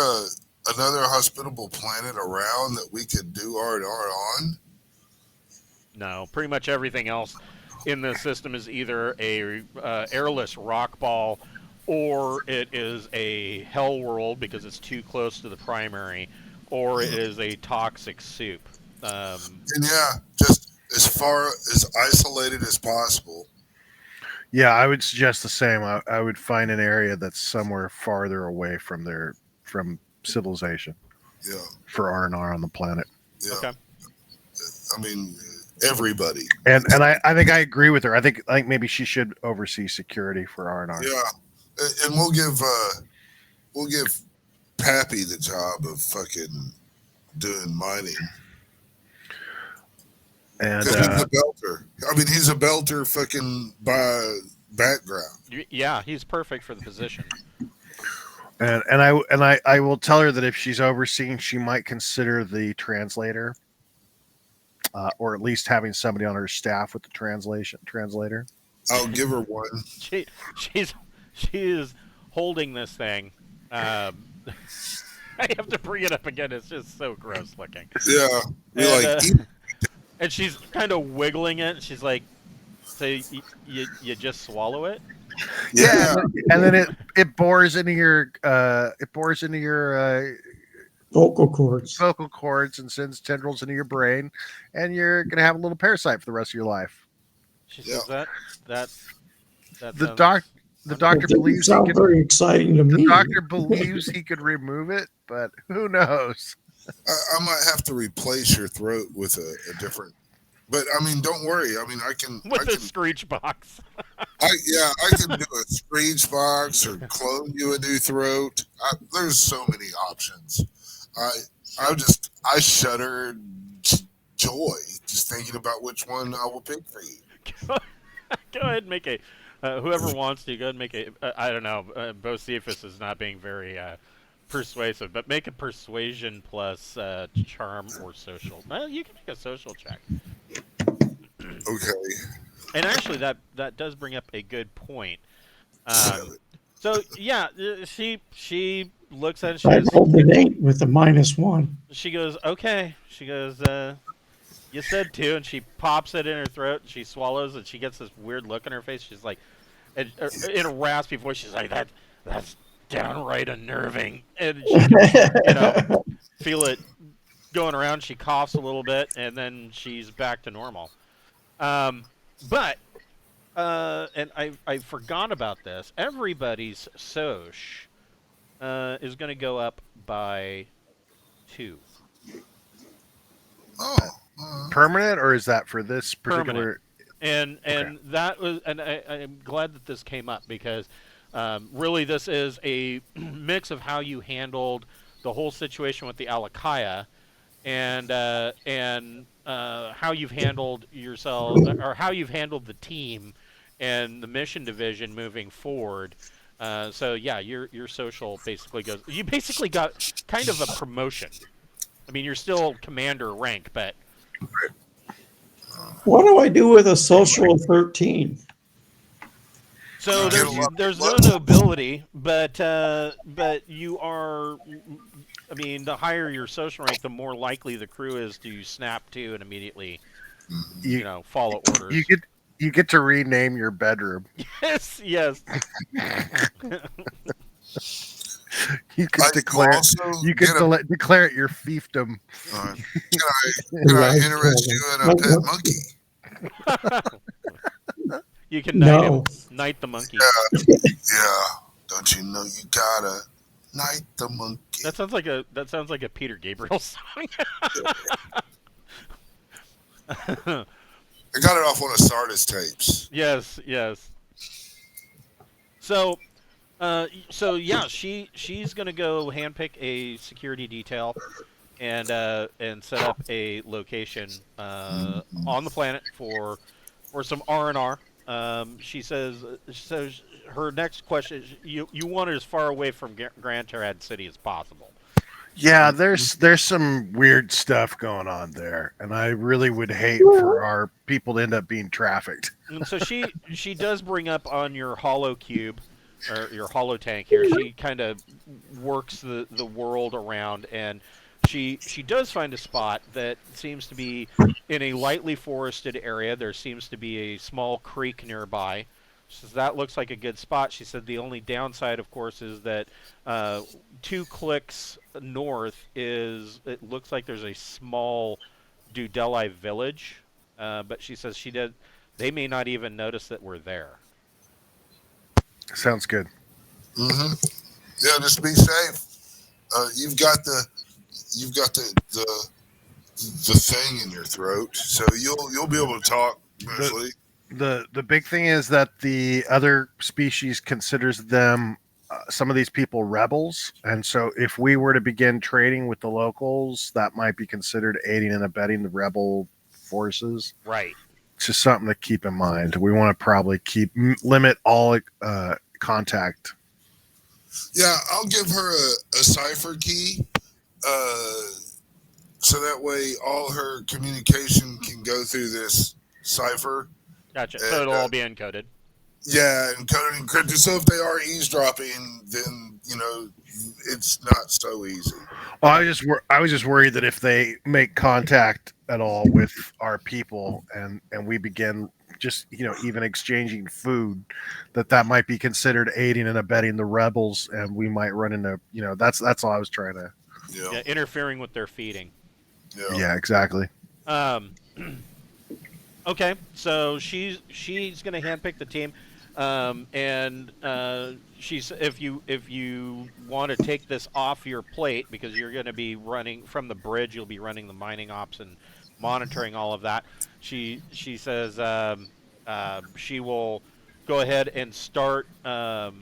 another hospitable planet around that we could do R&R on? No, pretty much everything else in the system is either a airless rock ball, or it is a hell world because it's too close to the primary, or it is a toxic soup. And yeah, just as far as isolated as possible. Yeah, I would suggest the same. I would find an area that's somewhere farther away from civilization. Yeah. For R&R on the planet. Yeah. Okay. I mean, everybody. And I think I agree with her. I think maybe she should oversee security for R&R. Yeah, and we'll give Pappy the job of fucking doing mining. And Because he's a belter. I mean, he's a belter fucking by background. Yeah, he's perfect for the position. I will tell her that if she's overseeing, she might consider the translator, or at least having somebody on her staff with the translator. I'll give her one. She is holding this thing. I have to bring it up again. It's just so gross looking. Yeah. You're And, and she's kind of wiggling it. She's like, "So you just swallow it?" Yeah, and then it bores into your Vocal cords and sends tendrils into your brain, and you're gonna have a little parasite for the rest of your life. She says that The sounds doctor believes he sounds could. very exciting to The me. doctor believes he could remove it, but who knows? I might have to replace your throat with a different. But I mean, don't worry. I mean, I can. with a screech box. I can do a screech box or clone you a new throat. There's so many options. I shudder joy just thinking about which one I will pick for you. Go ahead and make a. Whoever wants to, go ahead and make a. I don't know. Bocephus is not being very persuasive, but make a persuasion plus charm or social. Well, you can make a social check. Okay. And actually, that does bring up a good point. So yeah, she looks at it. I rolled an 8 with a -1. She goes, okay. She goes, you said 2, and she pops it in her throat. And she swallows, and she gets this weird look on her face. She's like, in a raspy voice, she's like, that's downright unnerving. And she can, feel it going around. She coughs a little bit, and then she's back to normal. But and I forgot about this. Everybody's soch is going to go up by 2. Oh. Permanent, or is that for this particular? Permanent. And that was, and I'm glad that this came up because really this is a mix of how you handled the whole situation with the Alakaya and how you've handled yourself or how you've handled the team and the mission division moving forward. So yeah, your social basically goes. You basically got kind of a promotion. I mean, you're still commander rank, but What do I do with a social 13? so there's no nobility, but you are. I mean, the higher your social rank, the more likely the crew is to snap to and immediately, follow orders. You get to rename your bedroom. Yes. You can declare declare it your fiefdom. Can I interest you in a pet monkey? You can knight the monkey. Yeah. Don't you know you gotta knight the monkey? That sounds like a Peter Gabriel song. I got it off one of Sardis tapes. Yes. So yeah, she's gonna go handpick a security detail and set up a location on the planet for some R&R. She says her next question is you want it as far away from Grantrad City as possible. Yeah, there's some weird stuff going on there, and I really would hate for our people to end up being trafficked. And so she does bring up on your hollow cube or your hollow tank here. She kind of works the world around, and she does find a spot that seems to be in a lightly forested area. There seems to be a small creek nearby. She says that looks like a good spot. She said the only downside, of course, is that 2 clicks north it looks like there's a small Dudeli village, but she says they may not even notice that we're there. Sounds good. Mm-hmm. Yeah, just be safe. You've got the thing in your throat, so you'll be able to talk eventually. The big thing is that the other species considers them some of these people rebels, and so if we were to begin trading with the locals, that might be considered aiding and abetting the rebel forces. Right. It's just something to keep in mind. We want to probably limit all contact. Yeah, I'll give her a cipher key, so that way all her communication can go through this cipher. Gotcha. And, So it'll all be encoded. Yeah, encoded and encrypted. So if they are eavesdropping, then it's not so easy. Well, I was just worried that if they make contact at all with our people and we begin just even exchanging food, that might be considered aiding and abetting the rebels, and we might run into that's all I was trying to. Yeah, interfering with their feeding. Yeah, exactly. Okay, so she's gonna handpick the team, and she's if you want to take this off your plate because you're gonna be running from the bridge, you'll be running the mining ops and monitoring all of that. She says she will go ahead and start a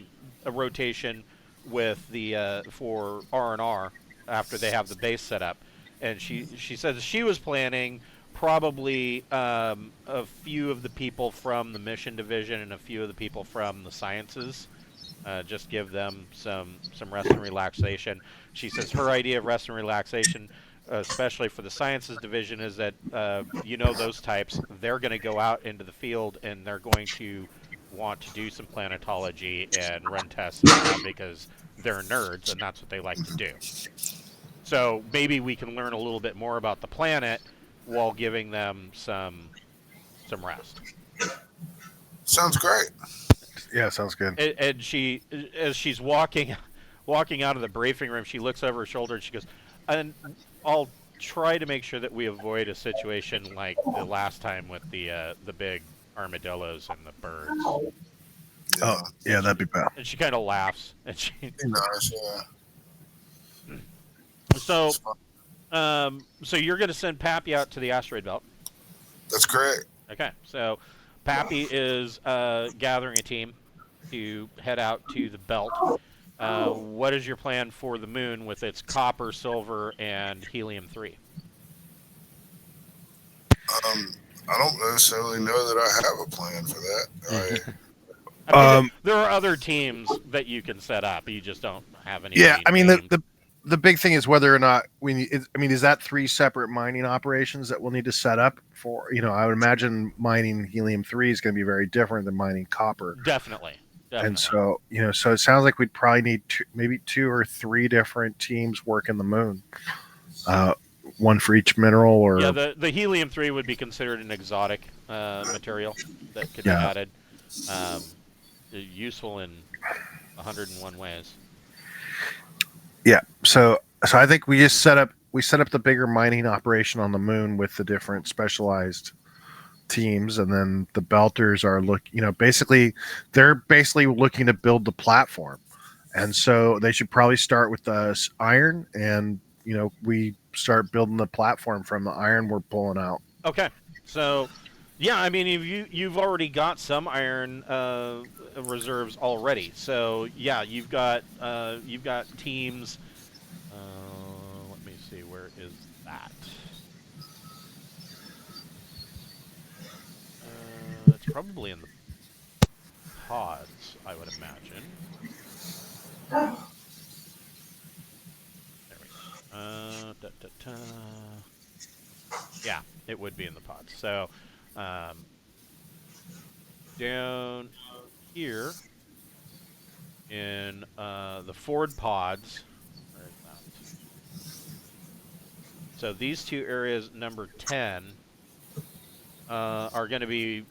rotation with the for R&R after they have the base set up, and she says she was planning probably a few of the people from the mission division and a few of the people from the sciences. Just give them some rest and relaxation. She says her idea of rest and relaxation, especially for the sciences division, is that those types, they're going to go out into the field and they're going to want to do some planetology and run tests and stuff because they're nerds and that's what they like to do. So maybe we can learn a little bit more about the planet while giving them some rest. Sounds great. Yeah, sounds good. And she, as she's walking out of the briefing room, she looks over her shoulder and she goes, "And I'll try to make sure that we avoid a situation like the last time with the big armadillos and the birds." Oh, yeah, that'd be bad. And she kind of laughs, and she. Nice, yeah. So you're going to send Pappy out to the asteroid belt. That's correct. Okay, so Pappy is gathering a team to head out to the belt. What is your plan for the moon with its copper, silver, and helium-3? I don't necessarily know that I have a plan for that. I mean, there are other teams that you can set up. You just don't have any. Yeah, I mean names. the big thing is whether or not we need. I mean, is that 3 separate mining operations that we'll need to set up for? I would imagine mining helium-3 is going to be very different than mining copper. Definitely. And so so it sounds like we'd probably need maybe 2 or 3 different teams working the moon. One for each mineral, or the helium-3 would be considered an exotic material that could be added. Useful in 101 ways. Yeah, so I think we just set up the bigger mining operation on the moon with the different specialized teams, and then the belters are they're basically looking to build the platform, and so they should probably start with the iron, and we start building the platform from the iron we're pulling out. Okay, so yeah, I mean you've already got some iron reserves already, so yeah, you've got teams. Let me see, where is that? It's probably in the pods, I would imagine. There we go. Yeah, it would be in the pods. So down here in the Ford pods, where is that? So these 2 areas, number 10, are going to be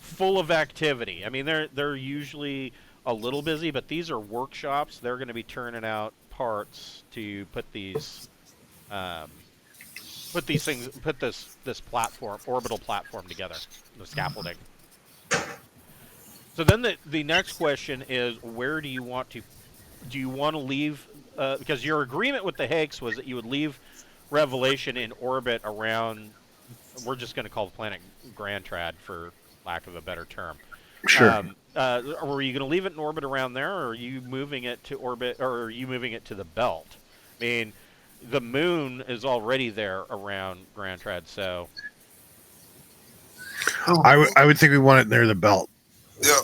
full of activity. I mean, they're usually a little busy, but these are workshops. They're going to be turning out parts to put these this platform, orbital platform together, the scaffolding. So then the next question is, where do you want to leave, because your agreement with the Haix was that you would leave Revelation in orbit around, we're just going to call the planet Grantrad for lack of a better term. Sure. Were you going to leave it in orbit around there, or are you moving it to orbit, or are you moving it to the belt? I mean, the moon is already there around Grantrad, so I would think we want it near the belt. Yeah.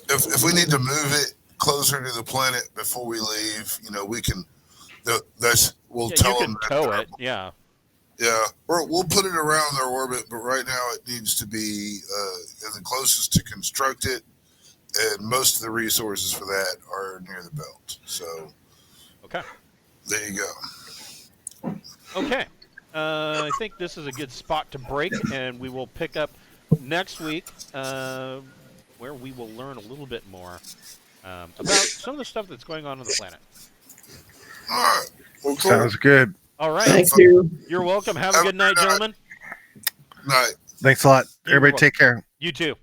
If we need to move it closer to the planet before we leave, we can. We'll Yeah, tell you them. can tow it. Yeah. Yeah, we'll put it around their orbit, but right now it needs to be the closest to construct it, and most of the resources for that are near the belt. So, Okay. there you go. Okay. I think this is a good spot to break, and we will pick up next week, where we will learn a little bit more about some of the stuff that's going on the planet. All right. Well, cool. Sounds good. All right. Thank you. You're welcome. Have a good night, gentlemen. Night. Thanks a lot. You're Everybody welcome. take care. You too.